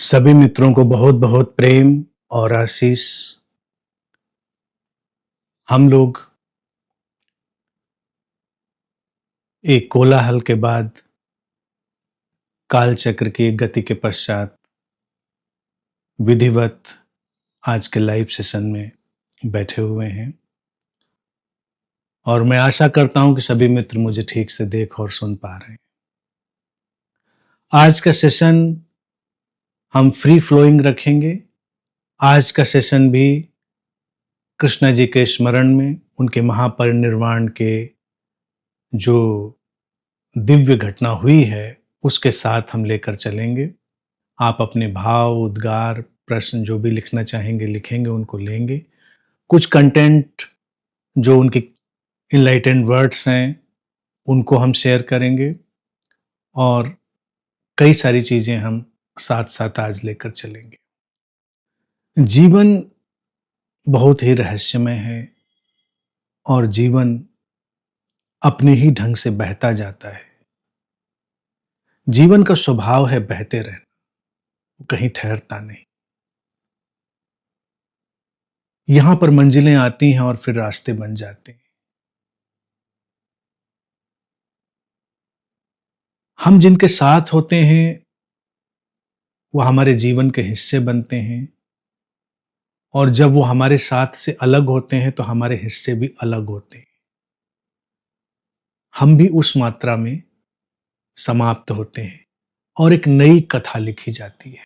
सभी मित्रों को बहुत बहुत प्रेम और आशीष। हम लोग एक कोलाहल के बाद, काल चक्र की एक गति के पश्चात विधिवत आज के लाइव सेशन में बैठे हुए हैं और मैं आशा करता हूं कि सभी मित्र मुझे ठीक से देख और सुन पा रहे हैं। आज का सेशन हम फ्री फ्लोइंग रखेंगे। आज का सेशन भी कृष्ण जी के स्मरण में, उनके महापरिनिर्वाण के जो दिव्य घटना हुई है उसके साथ हम लेकर चलेंगे। आप अपने भाव, उद्गार, प्रश्न जो भी लिखना चाहेंगे लिखेंगे, उनको लेंगे। कुछ कंटेंट जो उनके इनलाइटेंड वर्ड्स हैं उनको हम शेयर करेंगे और कई सारी चीजें हम साथ साथ आज लेकर चलेंगे। जीवन बहुत ही रहस्यमय है और जीवन अपने ही ढंग से बहता जाता है। जीवन का स्वभाव है बहते रहना, कहीं ठहरता नहीं। यहां पर मंजिलें आती हैं और फिर रास्ते बन जाते हैं। हम जिनके साथ होते हैं वो हमारे जीवन के हिस्से बनते हैं और जब वो हमारे साथ से अलग होते हैं तो हमारे हिस्से भी अलग होते हैं। हम भी उस मात्रा में समाप्त होते हैं और एक नई कथा लिखी जाती है,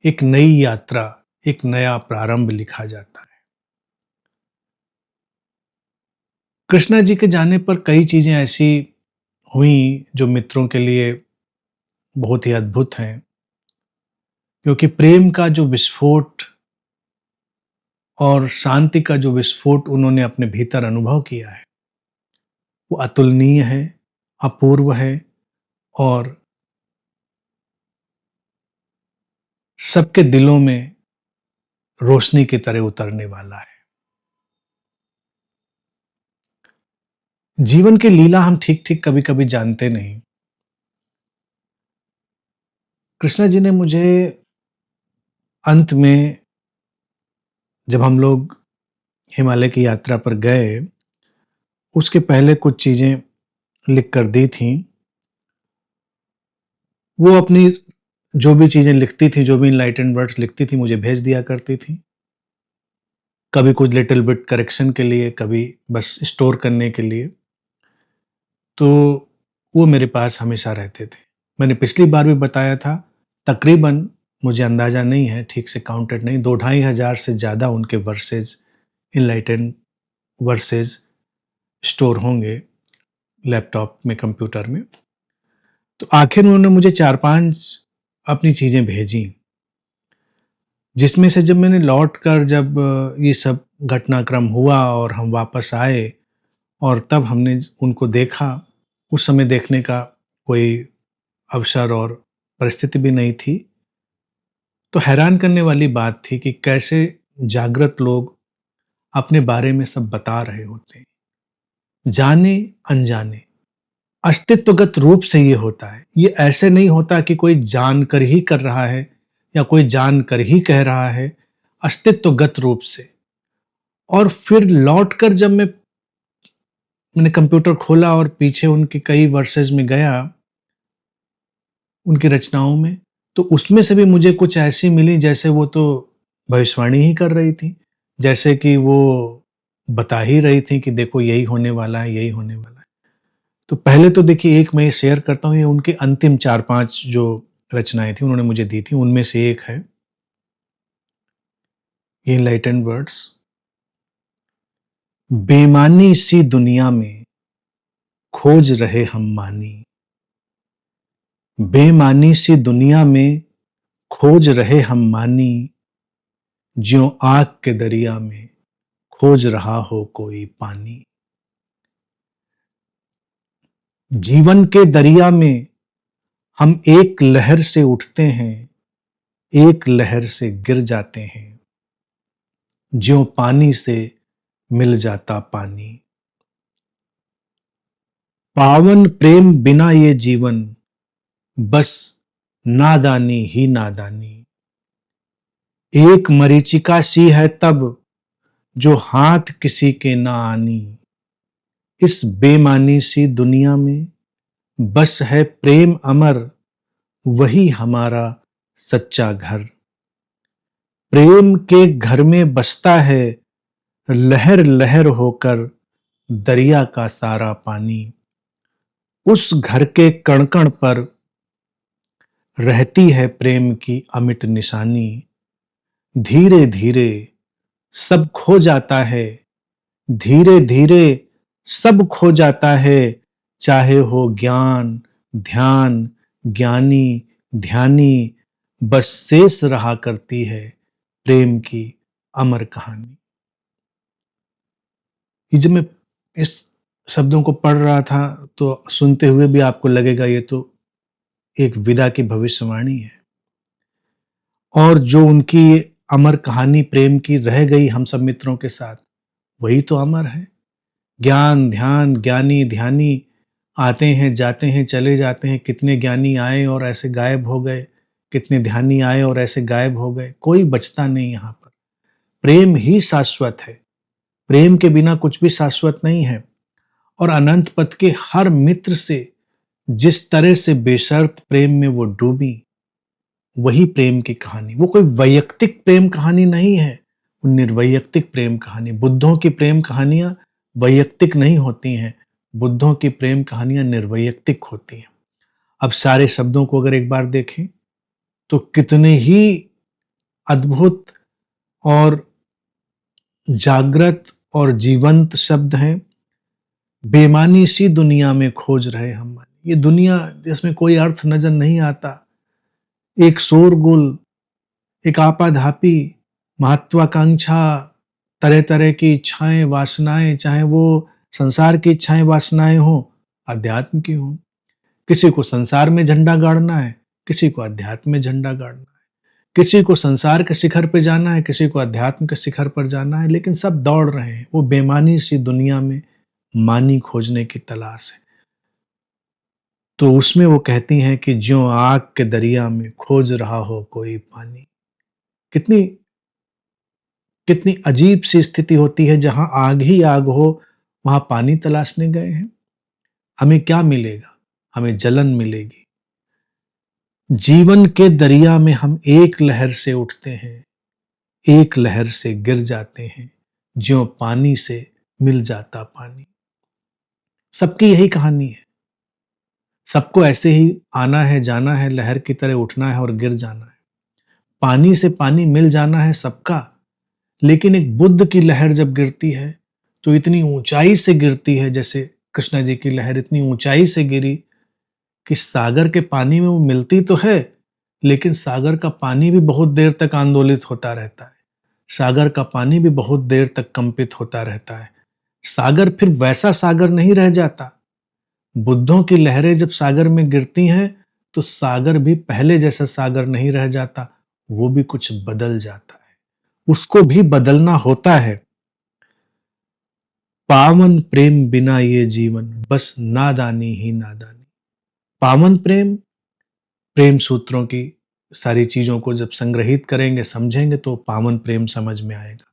एक नई यात्रा, एक नया प्रारंभ लिखा जाता है। कृष्णा जी के जाने पर कई चीजें ऐसी हुई जो मित्रों के लिए बहुत ही अद्भुत हैं, क्योंकि प्रेम का जो विस्फोट और शांति का जो विस्फोट उन्होंने अपने भीतर अनुभव किया है वो अतुलनीय है, अपूर्व है और सबके दिलों में रोशनी की तरह उतरने वाला है। जीवन की लीला हम ठीक ठीक कभी कभी जानते नहीं। कृष्णा जी ने मुझे अंत में, जब हम लोग हिमालय की यात्रा पर गए, उसके पहले कुछ चीजें लिख कर दी थी। वो अपनी जो भी चीजें लिखती थी, जो भी इनलाइटेंड वर्ड्स लिखती थी, मुझे भेज दिया करती थी। कभी कुछ लिटिल बिट करेक्शन के लिए, कभी बस स्टोर करने के लिए। तो वो मेरे पास हमेशा रहते थे। मैंने पिछली बार भी बताया था, तकरीबन, मुझे अंदाजा नहीं है, ठीक से काउंटेड नहीं, 2-2,500 से ज़्यादा उनके वर्सेज, इनलाइटेंड वर्सेज स्टोर होंगे लैपटॉप में, कंप्यूटर में। तो आखिर उन्होंने मुझे 4-5 अपनी चीज़ें भेजी, जिसमें से जब मैंने लौट कर, जब ये सब घटनाक्रम हुआ और हम वापस आए और तब हमने उनको देखा, उस समय देखने का कोई अवसर और परिस्थिति भी नहीं थी। तो हैरान करने वाली बात थी कि कैसे जागृत लोग अपने बारे में सब बता रहे होते हैं, जाने अनजाने, अस्तित्वगत रूप से ये होता है। ये ऐसे नहीं होता कि कोई जानकर ही कर रहा है या कोई जानकर ही कह रहा है, अस्तित्वगत रूप से। और फिर लौटकर जब मैंने कंप्यूटर खोला और पीछे उनके कई वर्सेस में गया, उनकी रचनाओं में, तो उसमें से भी मुझे कुछ ऐसी मिली जैसे वो तो भविष्यवाणी ही कर रही थी, जैसे कि वो बता ही रही थी कि देखो यही होने वाला है, यही होने वाला है। तो पहले तो देखिए, एक मैं ये शेयर करता हूँ, ये उनके अंतिम 4-5 जो रचनाएं थी उन्होंने मुझे दी थी, उनमें से एक है ये इनलाइटेंड वर्ड्स। बेमानी सी दुनिया में खोज रहे हम मानी, बेमानी सी दुनिया में खोज रहे हम मानी, ज्यों आग के दरिया में खोज रहा हो कोई पानी। जीवन के दरिया में हम एक लहर से उठते हैं, एक लहर से गिर जाते हैं, ज्यों पानी से मिल जाता पानी। पावन प्रेम बिना ये जीवन, बस नादानी ही नादानी। एक मरीचिका सी है तब जो हाथ किसी के ना आनी। इस बेमानी सी दुनिया में बस है प्रेम अमर, वही हमारा सच्चा घर। प्रेम के घर में बसता है लहर लहर होकर दरिया का सारा पानी। उस घर के कण कण पर रहती है प्रेम की अमिट निशानी। धीरे धीरे सब खो जाता है, धीरे धीरे सब खो जाता है, चाहे हो ज्ञान ध्यान ज्ञानी ध्यानी, बस शेष रहा करती है प्रेम की अमर कहानी। ये जब मैं इस शब्दों को पढ़ रहा था तो सुनते हुए भी आपको लगेगा ये तो एक विदा की भविष्यवाणी है, और जो उनकी अमर कहानी प्रेम की रह गई हम सब मित्रों के साथ, वही तो अमर है। ज्ञान ध्यान ज्ञानी ध्यानी आते हैं जाते हैं चले जाते हैं, कितने ज्ञानी आए और ऐसे गायब हो गए, कितने ध्यानी आए और ऐसे गायब हो गए, कोई बचता नहीं यहाँ पर। प्रेम ही शाश्वत है, प्रेम के बिना कुछ भी शाश्वत नहीं है। और अनंत पथ के हर मित्र से जिस तरह से बेशर्त प्रेम में वो डूबी, वही प्रेम की कहानी। वो कोई वैयक्तिक प्रेम कहानी नहीं है, वो निर्वैयक्तिक प्रेम कहानी। बुद्धों की प्रेम कहानियां वैयक्तिक नहीं होती हैं, बुद्धों की प्रेम कहानियां निर्वैयक्तिक होती हैं। अब सारे शब्दों को अगर एक बार देखें तो कितने ही अद्भुत और जागृत और जीवंत शब्द हैं। बेमानी सी दुनिया में खोज रहे हम, ये दुनिया जिसमें कोई अर्थ नजर नहीं आता, एक शोरगुल, एक आपाधापी, महत्वाकांक्षा, तरह तरह की इच्छाएं वासनाएं, चाहे वो संसार की इच्छाएं वासनाएं हो, अध्यात्म की हो। किसी को संसार में झंडा गाड़ना है, किसी को अध्यात्म में झंडा गाड़ना है, किसी को संसार के शिखर पर जाना है, किसी को अध्यात्म के शिखर पर जाना है, लेकिन सब दौड़ रहे हैं वो बेमानी सी दुनिया में मानी खोजने की तलाश है। तो उसमें वो कहती हैं कि ज्यों आग के दरिया में खोज रहा हो कोई पानी। कितनी कितनी अजीब सी स्थिति होती है, जहां आग ही आग हो वहां पानी तलाशने गए हैं। हमें क्या मिलेगा? हमें जलन मिलेगी। जीवन के दरिया में हम एक लहर से उठते हैं, एक लहर से गिर जाते हैं, ज्यों पानी से मिल जाता पानी। सबकी यही कहानी है, सबको ऐसे ही आना है जाना है, लहर की तरह उठना है और गिर जाना है। पानी से पानी मिल जाना है सबका, लेकिन एक बुद्ध की लहर जब गिरती है तो इतनी ऊंचाई से गिरती है, जैसे कृष्णा जी की लहर इतनी ऊंचाई से गिरी कि सागर के पानी में वो मिलती तो है, लेकिन सागर का पानी भी बहुत देर तक आंदोलित होता रहता है, सागर का पानी भी बहुत देर तक कंपित होता रहता है। सागर फिर वैसा सागर नहीं रह जाता। बुद्धों की लहरें जब सागर में गिरती हैं तो सागर भी पहले जैसा सागर नहीं रह जाता, वो भी कुछ बदल जाता है, उसको भी बदलना होता है। पावन प्रेम बिना ये जीवन बस नादानी ही नादानी। पावन प्रेम, प्रेम सूत्रों की सारी चीजों को जब संग्रहित करेंगे समझेंगे तो पावन प्रेम समझ में आएगा।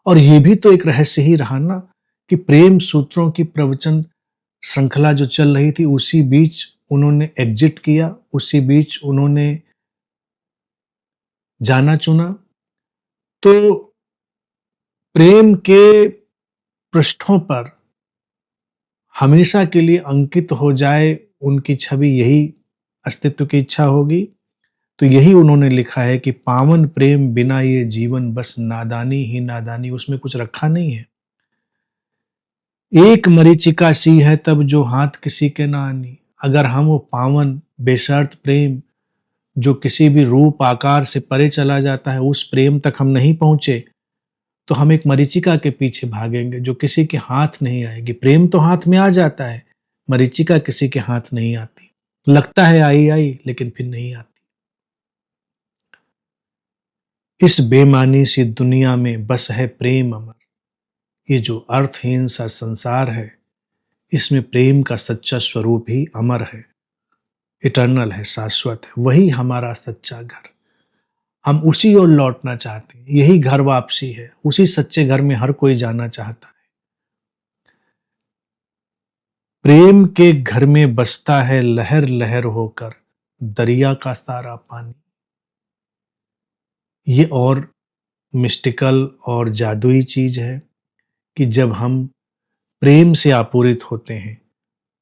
और ये भी तो एक रहस्य ही रहा ना कि प्रेम सूत्रों की प्रवचन श्रृंखला जो चल रही थी, उसी बीच उन्होंने एग्जिट किया, उसी बीच उन्होंने जाना चुना। तो प्रेम के पृष्ठों पर हमेशा के लिए अंकित हो जाए उनकी छवि, यही अस्तित्व की इच्छा होगी। तो यही उन्होंने लिखा है कि पावन प्रेम बिना ये जीवन बस नादानी ही नादानी। उसमें कुछ रखा नहीं है। एक मरीचिका सी है तब जो हाथ किसी के ना आनी। अगर हम वो पावन बेशर्त प्रेम जो किसी भी रूप आकार से परे चला जाता है, उस प्रेम तक हम नहीं पहुंचे तो हम एक मरीचिका के पीछे भागेंगे जो किसी के हाथ नहीं आएगी। प्रेम तो हाथ में आ जाता है, मरीचिका किसी के हाथ नहीं आती। लगता है आई आई लेकिन फिर नहीं आती। इस बेमानी सी दुनिया में बस है प्रेम अमर। ये जो अर्थहीन सा संसार है, इसमें प्रेम का सच्चा स्वरूप ही अमर है, इटर्नल है, शाश्वत है। वही हमारा सच्चा घर। हम उसी ओर लौटना चाहते हैं। यही घर वापसी है। उसी सच्चे घर में हर कोई जाना चाहता है। प्रेम के घर में बसता है लहर लहर होकर दरिया का सारा पानी। ये और मिस्टिकल और जादुई चीज है कि जब हम प्रेम से आपूरित होते हैं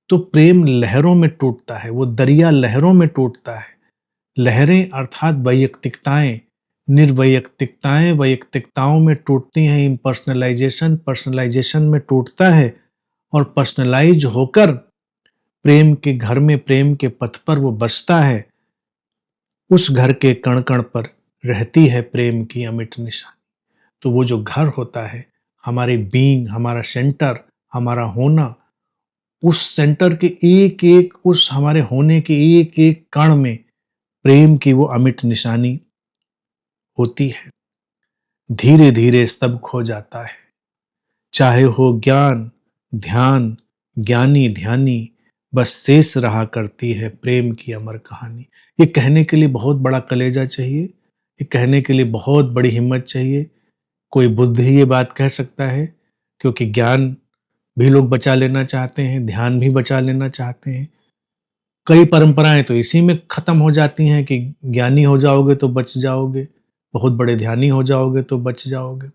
तो प्रेम लहरों में टूटता है। वो दरिया लहरों में टूटता है। लहरें अर्थात वैयक्तिकताएं, निर्वैयक्तिकताएं वैयक्तिकताओं में टूटती हैं। इम्पर्सनलाइजेशन पर्सनलाइजेशन में टूटता है और पर्सनलाइज होकर प्रेम के घर में, प्रेम के पथ पर वो बसता है। उस घर के कण कण पर रहती है प्रेम की अमिट निशानी। तो वो जो घर होता है, हमारे बीइंग, हमारा सेंटर, हमारा होना, उस सेंटर के एक एक, उस हमारे होने के एक एक कण में प्रेम की वो अमिट निशानी होती है। धीरे धीरे सब खो जाता है। चाहे हो ज्ञान ध्यान, ज्ञानी ध्यानी, बस शेष रहा करती है प्रेम की अमर कहानी। ये कहने के लिए बहुत बड़ा कलेजा चाहिए। ये कहने के लिए बहुत बड़ी हिम्मत चाहिए। कोई बुद्ध ही ये बात कह सकता है, क्योंकि ज्ञान भी लोग बचा लेना चाहते हैं, ध्यान भी बचा लेना चाहते हैं। कई परंपराएं तो इसी में खत्म हो जाती हैं कि ज्ञानी हो जाओगे तो बच जाओगे, बहुत बड़े ध्यानी हो जाओगे तो बच जाओगे।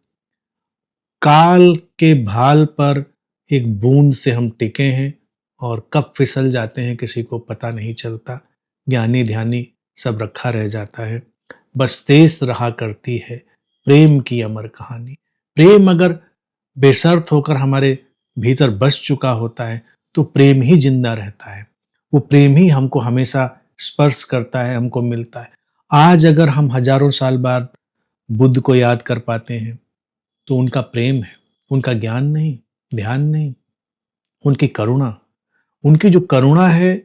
काल के भाल पर एक बूंद से हम टिके हैं और कब फिसल जाते हैं किसी को पता नहीं चलता। ज्ञानी ध्यानी सब रखा रह जाता है। बस शेष रहा करती है प्रेम की अमर कहानी। प्रेम अगर बेशर्त होकर हमारे भीतर बस चुका होता है तो प्रेम ही जिंदा रहता है। वो प्रेम ही हमको हमेशा स्पर्श करता है, हमको मिलता है। आज अगर हम हजारों साल बाद बुद्ध को याद कर पाते हैं तो उनका प्रेम है, उनका ज्ञान नहीं, ध्यान नहीं, उनकी करुणा। उनकी जो करुणा है,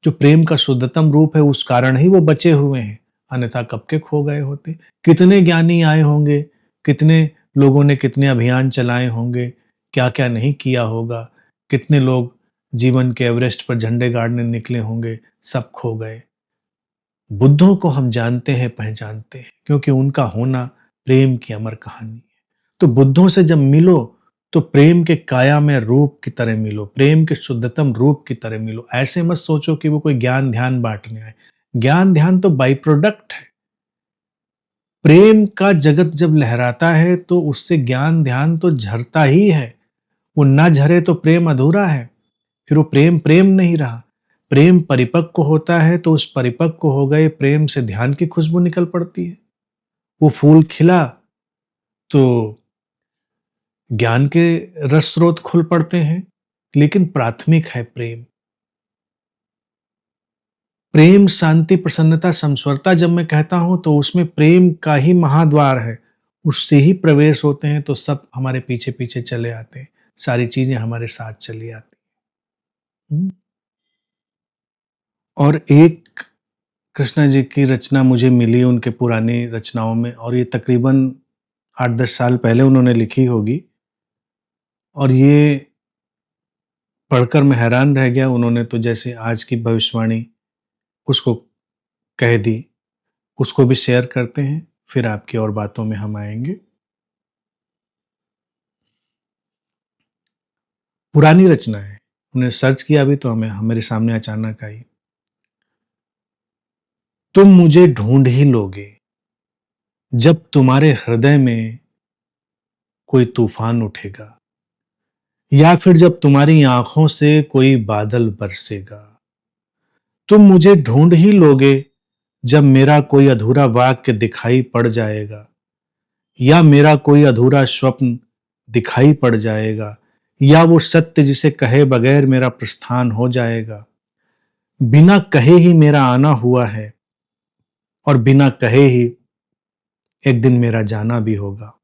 जो प्रेम का शुद्धतम रूप है, उस कारण ही वो बचे हुए हैं, अन्यथा कब के खो गए होते। कितने ज्ञानी आए होंगे, कितने लोगों ने कितने अभियान चलाए होंगे, क्या क्या नहीं किया होगा, कितने लोग जीवन के एवरेस्ट पर झंडे गाड़ने निकले होंगे, सब खो गए। बुद्धों को हम जानते हैं, पहचानते हैं, क्योंकि उनका होना प्रेम की अमर कहानी है। तो बुद्धों से जब मिलो तो प्रेम के काया में रूप की तरह मिलो, प्रेम के शुद्धतम रूप की तरह मिलो। ऐसे मत सोचो कि वो कोई ज्ञान ध्यान बांटने आए। ज्ञान ध्यान तो बाई प्रोडक्ट है। प्रेम का जगत जब लहराता है तो उससे ज्ञान ध्यान तो झरता ही है। वो ना झरे तो प्रेम अधूरा है, फिर वो प्रेम प्रेम नहीं रहा। प्रेम परिपक्व होता है तो उस परिपक्व हो गए प्रेम से ध्यान की खुशबू निकल पड़ती है। वो फूल खिला तो ज्ञान के रस स्रोत खुल पड़ते हैं। लेकिन प्राथमिक है प्रेम। प्रेम शांति प्रसन्नता समस्वरता जब मैं कहता हूं तो उसमें प्रेम का ही महाद्वार है। उससे ही प्रवेश होते हैं तो सब हमारे पीछे पीछे चले आते हैं, सारी चीजें हमारे साथ चली आती हैं। और एक कृष्णा जी की रचना मुझे मिली उनके पुरानी रचनाओं में, और ये तकरीबन 8-10 साल पहले उन्होंने लिखी होगी, और ये पढ़कर मैं हैरान रह गया। उन्होंने तो जैसे आज की भविष्यवाणी उसको कह दी, उसको भी शेयर करते हैं, फिर आपकी और बातों में हम आएंगे। पुरानी रचना है, उन्हें सर्च किया भी तो हमें मेरे सामने अचानक आई। तुम मुझे ढूंढ ही लोगे जब तुम्हारे हृदय में कोई तूफान उठेगा, या फिर जब तुम्हारी आंखों से कोई बादल बरसेगा। तुम मुझे ढूंढ ही लोगे जब मेरा कोई अधूरा वाक्य दिखाई पड़ जाएगा, या मेरा कोई अधूरा स्वप्न दिखाई पड़ जाएगा, या वो सत्य जिसे कहे बगैर मेरा प्रस्थान हो जाएगा। बिना कहे ही मेरा आना हुआ है, और बिना कहे ही एक दिन मेरा जाना भी होगा।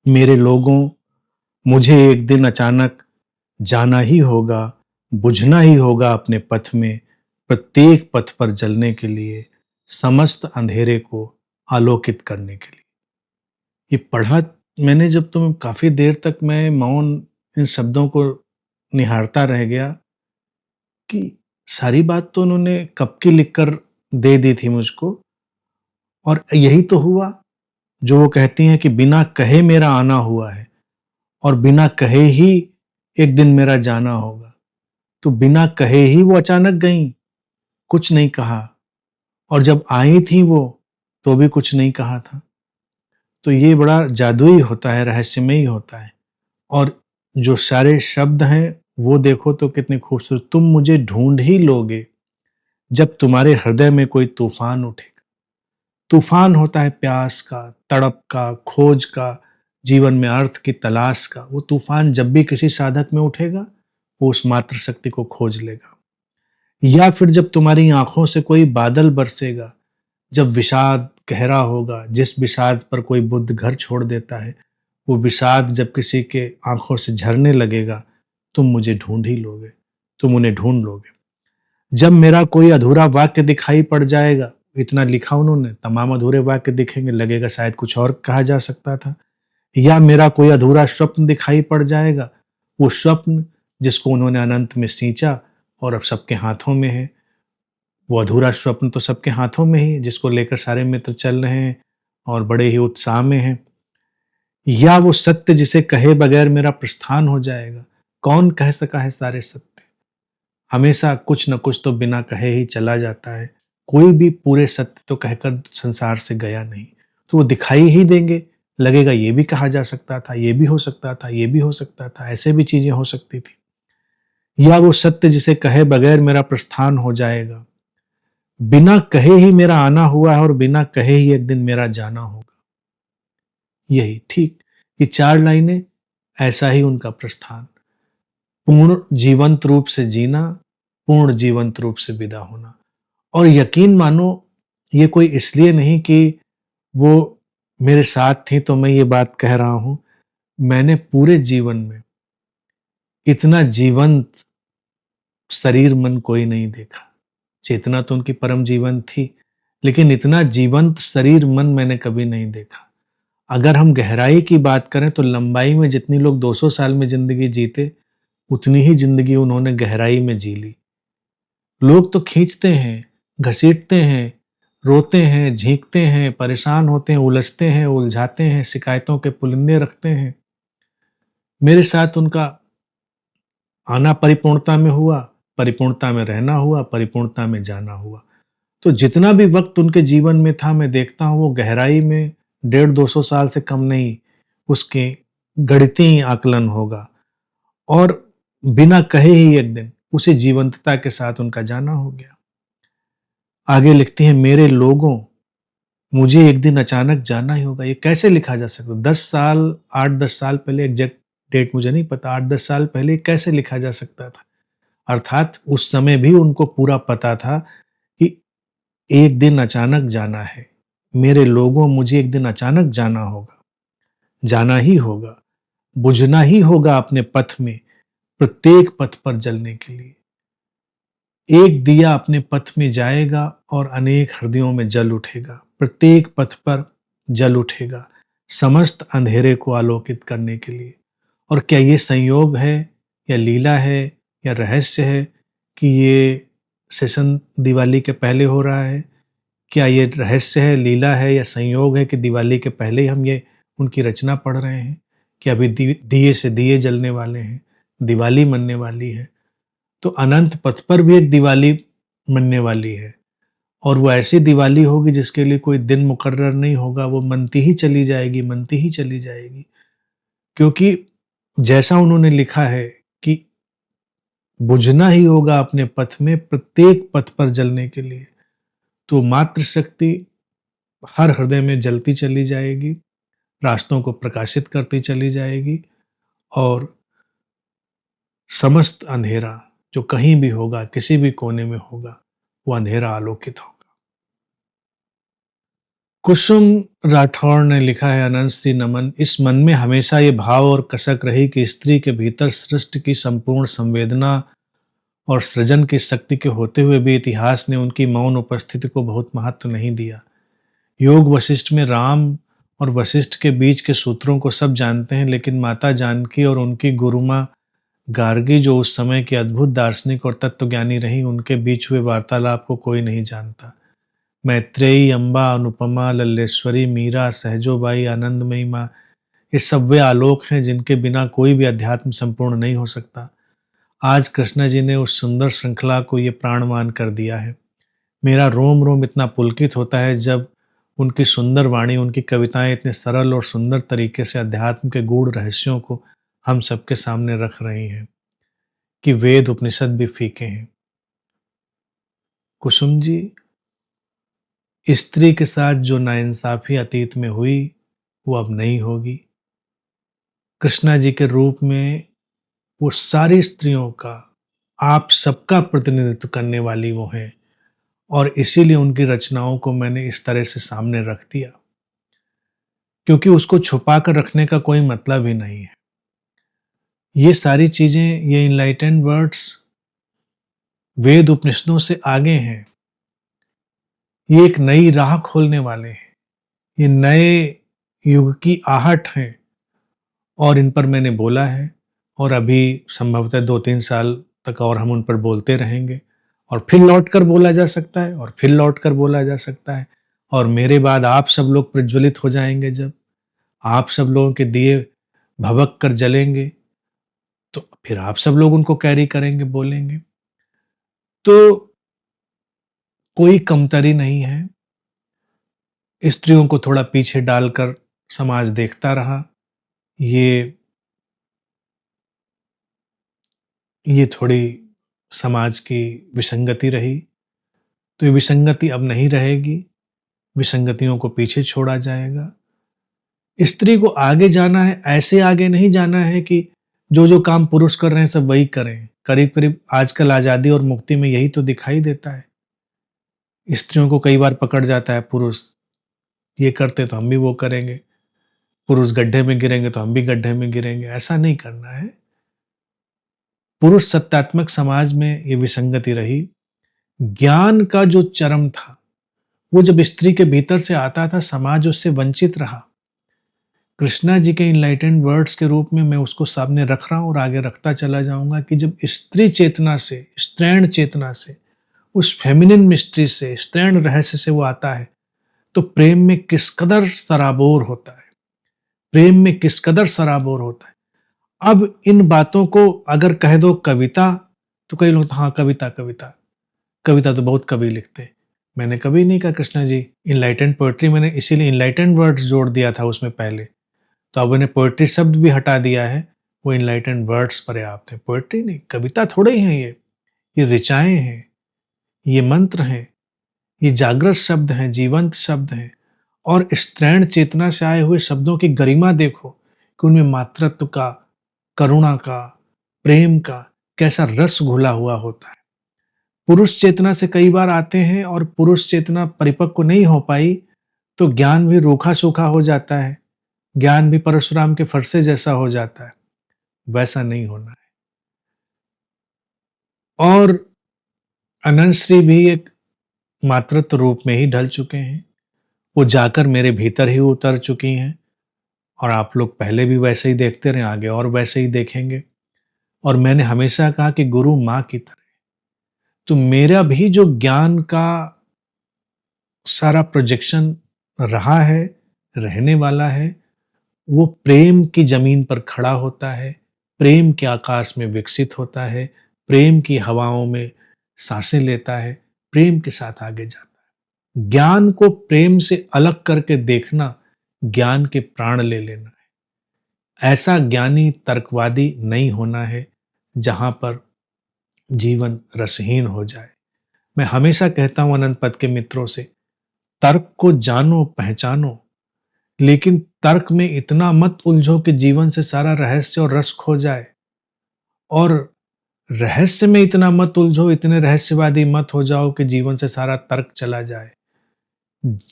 मेरे लोगों, मुझे एक दिन अचानक जाना ही होगा, बुझना ही होगा अपने पथ में, प्रत्येक पथ पर जलने के लिए, समस्त अंधेरे को आलोकित करने के लिए। ये पढ़ा मैंने जब, तो काफी देर तक मैं मौन इन शब्दों को निहारता रह गया कि सारी बात तो उन्होंने कब की लिखकर दे दी थी मुझको, और यही तो हुआ जो वो कहती हैं कि बिना कहे मेरा आना हुआ है और बिना कहे ही एक दिन मेरा जाना होगा। तो बिना कहे ही वो अचानक गईं, कुछ नहीं कहा, और जब आई थी वो तो भी कुछ नहीं कहा था। तो ये बड़ा जादुई होता है, रहस्यमयी होता है। और जो सारे शब्द हैं वो देखो तो कितने खूबसूरत, तुम मुझे ढूंढ ही लोगे जब तुम्हारे हृदय में कोई तूफान उठेगा। तूफान होता है प्यास का, तड़प का, खोज का, जीवन में अर्थ की तलाश का। वो तूफान जब भी किसी साधक में उठेगा, वो उस मात्र शक्ति को खोज लेगा। या फिर जब तुम्हारी आंखों से कोई बादल बरसेगा, जब विषाद गहरा होगा, जिस विषाद पर कोई बुद्ध घर छोड़ देता है, वो विषाद जब किसी के आंखों से झरने लगेगा, तुम मुझे ढूंढ ही लोगे, तुम उन्हें ढूंढ लोगे। जब मेरा कोई अधूरा वाक्य दिखाई पड़ जाएगा, इतना लिखा उन्होंने, तमाम अधूरे वाक्य दिखेंगे, लगेगा शायद कुछ और कहा जा सकता था। या मेरा कोई अधूरा स्वप्न दिखाई पड़ जाएगा, वो स्वप्न जिसको उन्होंने अनंत में सींचा और अब सबके हाथों में है। वो अधूरा स्वप्न तो सबके हाथों में ही है, जिसको लेकर सारे मित्र चल रहे हैं और बड़े ही उत्साह में हैं। या वो सत्य जिसे कहे बगैर मेरा प्रस्थान हो जाएगा। कौन कह सका है सारे सत्य? हमेशा कुछ न कुछ तो बिना कहे ही चला जाता है। कोई भी पूरे सत्य तो कहकर संसार से गया नहीं। तो वो दिखाई ही देंगे, लगेगा ये भी कहा जा सकता था, ये भी हो सकता था, ये भी हो सकता था, ऐसे भी चीजें हो सकती थी। या वो सत्य जिसे कहे बगैर मेरा प्रस्थान हो जाएगा। बिना कहे ही मेरा आना हुआ है और बिना कहे ही एक दिन मेरा जाना होगा। यही ठीक, ये 4 लाइनें, ऐसा ही उनका प्रस्थान। पूर्ण जीवंत रूप से जीना, पूर्ण जीवंत रूप से विदा होना। और यकीन मानो, ये कोई इसलिए नहीं कि वो मेरे साथ थी तो मैं ये बात कह रहा हूं। मैंने पूरे जीवन में इतना जीवंत शरीर मन कोई नहीं देखा। चेतना तो उनकी परम जीवन थी, लेकिन इतना जीवंत शरीर मन मैंने कभी नहीं देखा। अगर हम गहराई की बात करें तो लंबाई में जितनी लोग 200 साल में जिंदगी जीते, उतनी ही जिंदगी उन्होंने गहराई में जी ली। लोग तो खींचते हैं, घसीटते हैं, रोते हैं, झींकते हैं, परेशान होते हैं, उलझते हैं, उलझाते हैं, शिकायतों के पुलिंदे रखते हैं। मेरे साथ उनका आना परिपूर्णता में हुआ, परिपूर्णता में रहना हुआ, परिपूर्णता में जाना हुआ। तो जितना भी वक्त उनके जीवन में था, मैं देखता हूँ वो गहराई में 150-200 साल से कम नहीं उसके गणितीय आकलन होगा। और बिना कहे ही एक दिन उसी जीवंतता के साथ उनका जाना हो गया। आगे लिखती हैं, मेरे लोगों, मुझे एक दिन अचानक जाना ही होगा। ये कैसे लिखा जा सकता? 10 साल, 8-10 साल पहले, एग्जैक्ट डेट मुझे नहीं पता, 8-10 साल पहले कैसे लिखा जा सकता था? अर्थात उस समय भी उनको पूरा पता था कि एक दिन अचानक जाना है। मेरे लोगों, मुझे एक दिन अचानक जाना होगा, जाना ही होगा, बुझना ही होगा अपने पथ में, प्रत्येक पथ पर जलने के लिए। एक दिया अपने पथ में जाएगा और अनेक हृदयों में जल उठेगा। प्रत्येक पथ पर जल उठेगा, समस्त अंधेरे को आलोकित करने के लिए। और क्या ये संयोग है या लीला है या रहस्य है कि ये सेशन दिवाली के पहले हो रहा है? क्या ये रहस्य है, लीला है या संयोग है कि दिवाली के पहले ही हम ये उनकी रचना पढ़ रहे हैं? कि अभी दिए से दिए जलने वाले हैं, दिवाली मनने वाली है। तो अनंत पथ पर भी एक दिवाली मनने वाली है, और वो ऐसी दिवाली होगी जिसके लिए कोई दिन मुकर्रर नहीं होगा। वो मनती ही चली जाएगी, मनती ही चली जाएगी। क्योंकि जैसा उन्होंने लिखा है कि बुझना ही होगा अपने पथ में, प्रत्येक पथ पर जलने के लिए। तो मात्र शक्ति हर हृदय में जलती चली जाएगी, रास्तों को प्रकाशित करती चली जाएगी, और समस्त अंधेरा जो कहीं भी होगा, किसी भी कोने में होगा, वो अंधेरा आलोकित होगा। कुसुम राठौड़ ने लिखा है, अनंत श्री नमन। इस मन में हमेशा ये भाव और कसक रही कि स्त्री के भीतर सृष्टि की संपूर्ण संवेदना और सृजन की शक्ति के होते हुए भी इतिहास ने उनकी मौन उपस्थिति को बहुत महत्व नहीं दिया। योग वशिष्ठ में राम और वशिष्ठ के बीच के सूत्रों को सब जानते हैं, लेकिन माता जानकी और उनकी गुरुमाँ गार्गी, जो उस समय की अद्भुत दार्शनिक और तत्वज्ञानी रही, उनके बीच हुए वार्तालाप को कोई नहीं जानता। मैत्रेयी, अम्बा, अनुपमा, लल्लेश्वरी, मीरा, सहजोबाई, आनंदमयी माँ, ये सब वे आलोक हैं जिनके बिना कोई भी अध्यात्म संपूर्ण नहीं हो सकता। आज कृष्ण जी ने उस सुंदर श्रृंखला को ये प्राणवान कर दिया है। मेरा रोम-रोम इतना पुलकित होता है जब उनकी सुंदर वाणी, उनकी कविताएँ इतने सरल और सुंदर तरीके से अध्यात्म के गूढ़ रहस्यों को हम सबके सामने रख रही हैं कि वेद उपनिषद भी फीके हैं। कुसुम जी, स्त्री के साथ जो नाइंसाफ़ी अतीत में हुई, वो अब नहीं होगी। कृष्णा जी के रूप में वो सारी स्त्रियों का, आप सबका प्रतिनिधित्व करने वाली वो हैं और इसीलिए उनकी रचनाओं को मैंने इस तरह से सामने रख दिया, क्योंकि उसको छुपा कर रखने का कोई मतलब ही नहीं है। ये सारी चीज़ें, ये एनलाइटेंड वर्ड्स वेद उपनिषदों से आगे हैं। ये एक नई राह खोलने वाले हैं। ये नए युग की आहट हैं और इन पर मैंने बोला है और अभी संभवतः 2-3 साल तक और हम उन पर बोलते रहेंगे और फिर लौट कर बोला जा सकता है और फिर लौट कर बोला जा सकता है और मेरे बाद आप सब लोग प्रज्वलित हो जाएंगे। जब आप सब लोगों के दिए भभक कर जलेंगे तो फिर आप सब लोग उनको कैरी करेंगे, बोलेंगे। तो कोई कमतरी नहीं है। स्त्रियों को थोड़ा पीछे डालकर समाज देखता रहा। ये ये थोड़ी समाज की विसंगति रही, तो ये विसंगति अब नहीं रहेगी। विसंगतियों को पीछे छोड़ा जाएगा। स्त्री को आगे जाना है, ऐसे आगे नहीं जाना है कि जो काम पुरुष कर रहे हैं सब वही करें। करीब-करीब आजकल आज़ादी और मुक्ति में यही तो दिखाई देता है। स्त्रियों को कई बार पकड़ जाता है पुरुष, ये करते तो हम भी वो करेंगे। पुरुष गड्ढे में गिरेंगे तो हम भी गड्ढे में गिरेंगे। ऐसा नहीं करना है। पुरुष सत्तात्मक समाज में ये विसंगति रही। ज्ञान का जो चरम था, वो जब स्त्री के भीतर से आता था, समाज उससे वंचित रहा। कृष्णा जी के इनलाइटेंड वर्ड्स के रूप में मैं उसको सामने रख रहा हूँ और आगे रखता चला जाऊंगा कि जब स्त्री चेतना से, स्त्रैण चेतना से, उस फेमिनिन मिस्ट्री से, स्त्रैण रहस्य से वो आता है, तो प्रेम में किस कदर सराबोर होता है। प्रेम में किस कदर सराबोर होता है। अब इन बातों को अगर कह दो कविता, तो कई लोग हाँ कविता कविता कविता तो बहुत कवि लिखते हैं। मैंने कभी नहीं कहा कृष्णा जी। इनलाइटेंड पोएट्री मैंने इसीलिए इनलाइटेंड वर्ड्स जोड़ दिया था उसमें पहले, तो अब मैंने पोएट्री शब्द भी हटा दिया है। वो इनलाइटेंड वर्ड्स पर्याप्त है। पोएट्री नहीं, कविता थोड़े ही हैं ये ऋचाएं हैं, ये मंत्र हैं, ये जागृत शब्द हैं, जीवंत शब्द हैं। और स्त्रैण चेतना से आए हुए शब्दों की गरिमा देखो कि उनमें मातृत्व का, करुणा का, प्रेम का कैसा रस घुला हुआ होता है। पुरुष चेतना से कई बार आते हैं और पुरुष चेतना परिपक्व नहीं हो पाई तो ज्ञान भी रूखा सूखा हो जाता है। ज्ञान भी परशुराम के फरसे जैसा हो जाता है। वैसा नहीं होना है। और अनंत श्री भी एक मातृत्व रूप में ही ढल चुके हैं। वो जाकर मेरे भीतर ही उतर चुकी हैं और आप लोग पहले भी वैसे ही देखते रहे, आगे और वैसे ही देखेंगे। और मैंने हमेशा कहा कि गुरु माँ की तरह। तो मेरा भी जो ज्ञान का सारा प्रोजेक्शन रहा है, रहने वाला है, वो प्रेम की जमीन पर खड़ा होता है, प्रेम के आकाश में विकसित होता है, प्रेम की हवाओं में सांसें लेता है, प्रेम के साथ आगे जाता है। ज्ञान को प्रेम से अलग करके देखना, ज्ञान के प्राण ले लेना है। ऐसा ज्ञानी तर्कवादी नहीं होना है जहां पर जीवन रसहीन हो जाए। मैं हमेशा कहता हूं अनंत पद के मित्रों से, तर्क को जानो, पहचानो, लेकिन तर्क में इतना मत उलझो कि जीवन से सारा रहस्य और रस खो जाए। और रहस्य में इतना मत उलझो, इतने रहस्यवादी मत हो जाओ कि जीवन से सारा तर्क चला जाए।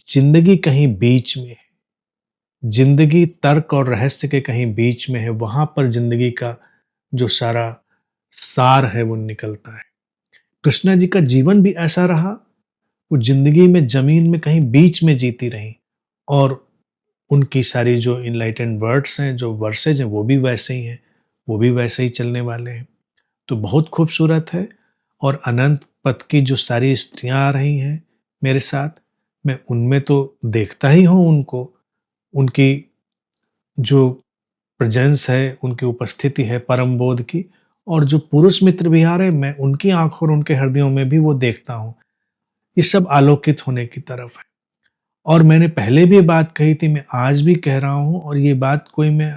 जिंदगी कहीं बीच में है। जिंदगी तर्क और रहस्य के कहीं बीच में है। वहां पर जिंदगी का जो सारा सार है वो निकलता है। कृष्णा जी का जीवन भी ऐसा रहा। वो जिंदगी में जमीन में कहीं बीच में जीती रही और उनकी सारी जो इनलाइटेंड वर्ड्स हैं, जो वर्सेज हैं, वो भी वैसे ही हैं, वो भी वैसे ही चलने वाले हैं। तो बहुत खूबसूरत है। और अनंत पथ की जो सारी स्त्रियां आ रही हैं मेरे साथ, मैं उनमें तो देखता ही हूँ उनको, उनकी जो प्रेजेंस है, उनकी उपस्थिति है परम बोध की, और जो पुरुष मित्र विहार है, मैं उनकी आँखों और उनके हृदयों में भी वो देखता हूँ। ये सब आलोकित होने की तरफ है। और मैंने पहले भी ये बात कही थी, मैं आज भी कह रहा हूँ, और ये बात कोई मैं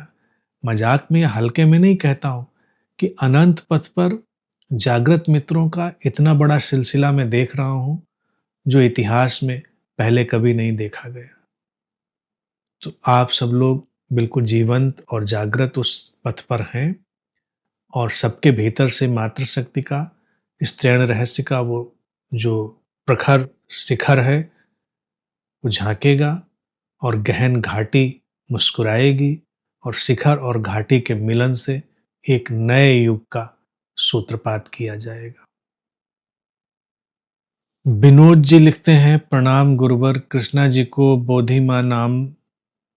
मज़ाक में या हल्के में नहीं कहता हूँ, कि अनंत पथ पर जागृत मित्रों का इतना बड़ा सिलसिला मैं देख रहा हूँ, जो इतिहास में पहले कभी नहीं देखा गया। तो आप सब लोग बिल्कुल जीवंत और जागृत उस पथ पर हैं, और सबके भीतर से मातृशक्ति का, इस त्रैण रहस्य का वो जो प्रखर शिखर है, वो झाँकेगा, और गहन घाटी मुस्कुराएगी, और शिखर और घाटी के मिलन से एक नए युग का सूत्रपात किया जाएगा। विनोद जी लिखते हैं, प्रणाम गुरुवर, कृष्णा जी को बोधि माँ नाम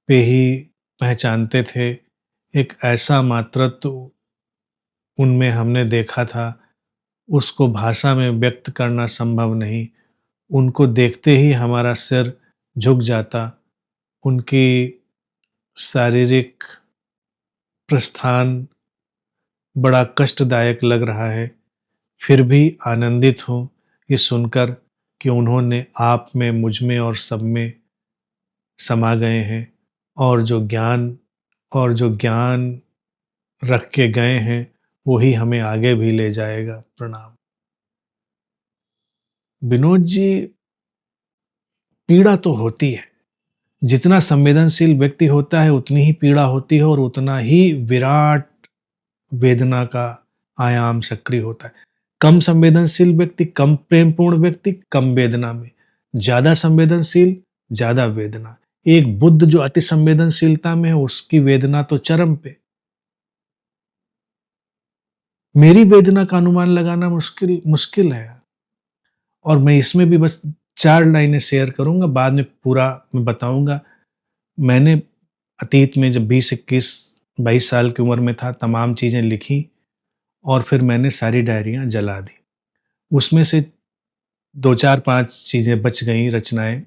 पे ही पहचानते थे। एक ऐसा मातृत्व उनमें हमने देखा था, उसको भाषा में व्यक्त करना संभव नहीं। उनको देखते ही हमारा सिर झुक जाता। उनकी शारीरिक प्रस्थान बड़ा कष्टदायक लग रहा है, फिर भी आनंदित हूँ ये सुनकर कि उन्होंने आप में, मुझ में और सब में समा गए हैं, और जो ज्ञान रख के गए हैं, वही हमें आगे भी ले जाएगा। प्रणाम। विनोद जी, पीड़ा तो होती है। जितना संवेदनशील व्यक्ति होता है, उतनी ही पीड़ा होती है, और उतना ही विराट वेदना का आयाम सक्रिय होता है। कम संवेदनशील व्यक्ति, कम प्रेमपूर्ण व्यक्ति, कम वेदना में। ज़्यादा संवेदनशील, ज़्यादा वेदना। एक बुद्ध जो अति संवेदनशीलता में है, उसकी वेदना तो चरम पे। मेरी वेदना का अनुमान लगाना मुश्किल मुश्किल है, और मैं इसमें भी बस 4 लाइनें शेयर करूँगा, बाद में पूरा मैं बताऊँगा। मैंने अतीत में जब 20, 21, 22 साल की उम्र में था, तमाम चीज़ें लिखी, और फिर मैंने सारी डायरियाँ जला दी। उसमें से 2, 4, 5 चीज़ें बच गईं, रचनाएँ।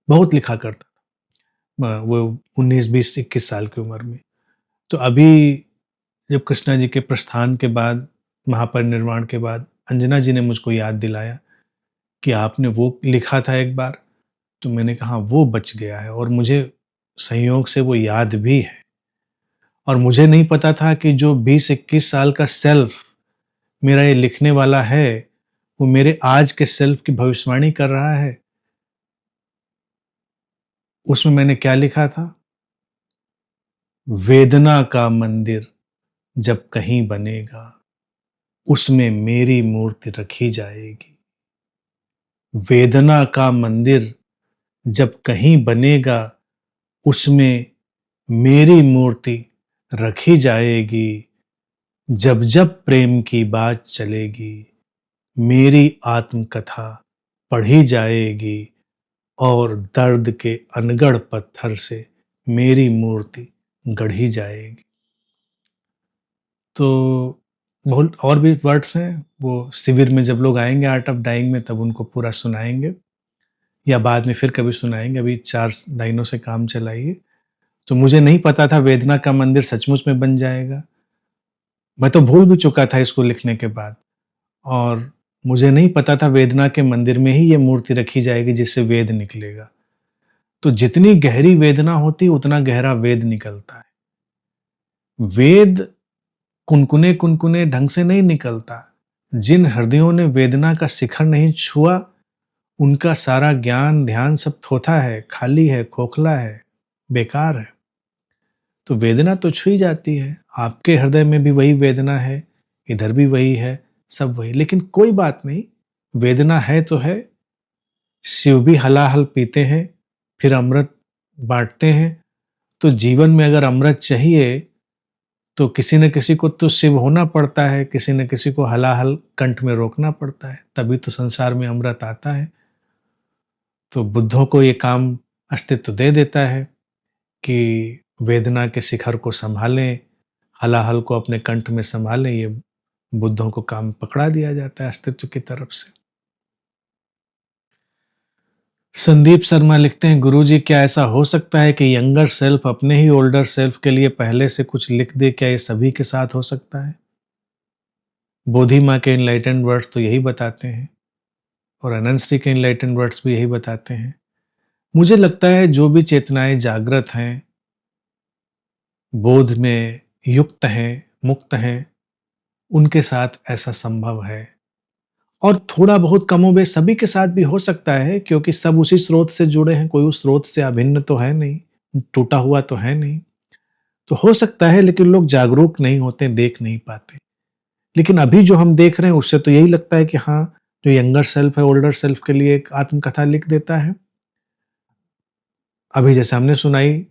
बहुत लिखा करता था वो 19, 20, 21 साल की उम्र में। तो अभी जब कृष्णा जी के प्रस्थान के बाद, महापरिनिर्वाण के बाद, अंजना जी ने मुझको याद दिलाया कि आपने वो लिखा था एक बार, तो मैंने कहा वो बच गया है, और मुझे संयोग से वो याद भी है। और मुझे नहीं पता था कि जो 20-21 साल का सेल्फ मेरा ये लिखने वाला है, वो मेरे आज के सेल्फ की भविष्यवाणी कर रहा है। उसमें मैंने क्या लिखा था? वेदना का मंदिर जब कहीं बनेगा, उसमें मेरी मूर्ति रखी जाएगी। वेदना का मंदिर जब कहीं बनेगा, उसमें मेरी मूर्ति रखी जाएगी। जब जब प्रेम की बात चलेगी, मेरी आत्मकथा पढ़ी जाएगी, और दर्द के अनगढ़ पत्थर से मेरी मूर्ति गढ़ी जाएगी। तो बहुत और भी वर्ड्स हैं, वो शिविर में जब लोग आएंगे आर्ट ऑफ डाइंग में, तब उनको पूरा सुनाएंगे, या बाद में फिर कभी सुनाएंगे। अभी 4 लाइनों से काम चलाइए। तो मुझे नहीं पता था वेदना का मंदिर सचमुच में बन जाएगा। मैं तो भूल भी चुका था इसको लिखने के बाद, और मुझे नहीं पता था वेदना के मंदिर में ही ये मूर्ति रखी जाएगी जिससे वेद निकलेगा। तो जितनी गहरी वेदना होती, उतना गहरा वेद निकलता है। वेद कुनकुने कुनकुने ढंग से नहीं निकलता। जिन हृदयों ने वेदना का शिखर नहीं छुआ, उनका सारा ज्ञान ध्यान सब थोथा है, खाली है, खोखला है, बेकार है। तो वेदना तो छुई जाती है। आपके हृदय में भी वही वेदना है, इधर भी वही है, सब वही। लेकिन कोई बात नहीं, वेदना है तो है। शिव भी हलाहल पीते हैं, फिर अमृत बाँटते हैं। तो जीवन में अगर अमृत चाहिए, तो किसी न किसी को तो शिव होना पड़ता है, किसी न किसी को हलाहल कंठ में रोकना पड़ता है, तभी तो संसार में अमृत आता है। तो बुद्धों को ये काम अस्तित्व दे देता है कि वेदना के शिखर को सँभालें, हलाहल को अपने कंठ में सँभालें। ये बुद्धों को काम पकड़ा दिया जाता है अस्तित्व की तरफ से। संदीप शर्मा लिखते हैं, गुरुजी क्या ऐसा हो सकता है कि यंगर सेल्फ अपने ही ओल्डर सेल्फ के लिए पहले से कुछ लिख दे? क्या ये सभी के साथ हो सकता है? बोधि माँ के एनलाइटेंड वर्ड्स तो यही बताते हैं और अनंत श्री के एनलाइटेंड वर्ड्स भी यही बताते हैं। मुझे लगता है जो भी चेतनाएं जागृत हैं, बोध में युक्त हैं, मुक्त हैं, उनके साथ ऐसा संभव है। और थोड़ा बहुत कमोबेश सभी के साथ भी हो सकता है, क्योंकि सब उसी स्रोत से जुड़े हैं, कोई उस स्रोत से अभिन्न तो है नहीं, टूटा हुआ तो है नहीं। तो हो सकता है, लेकिन लोग जागरूक नहीं होते, देख नहीं पाते। लेकिन अभी जो हम देख रहे हैं उससे तो यही लगता है कि हाँ, जो यंगर सेल्फ है ओल्डर सेल्फ के लिए एक आत्मकथा लिख देता है। अभी जैसे हमने सुनाई,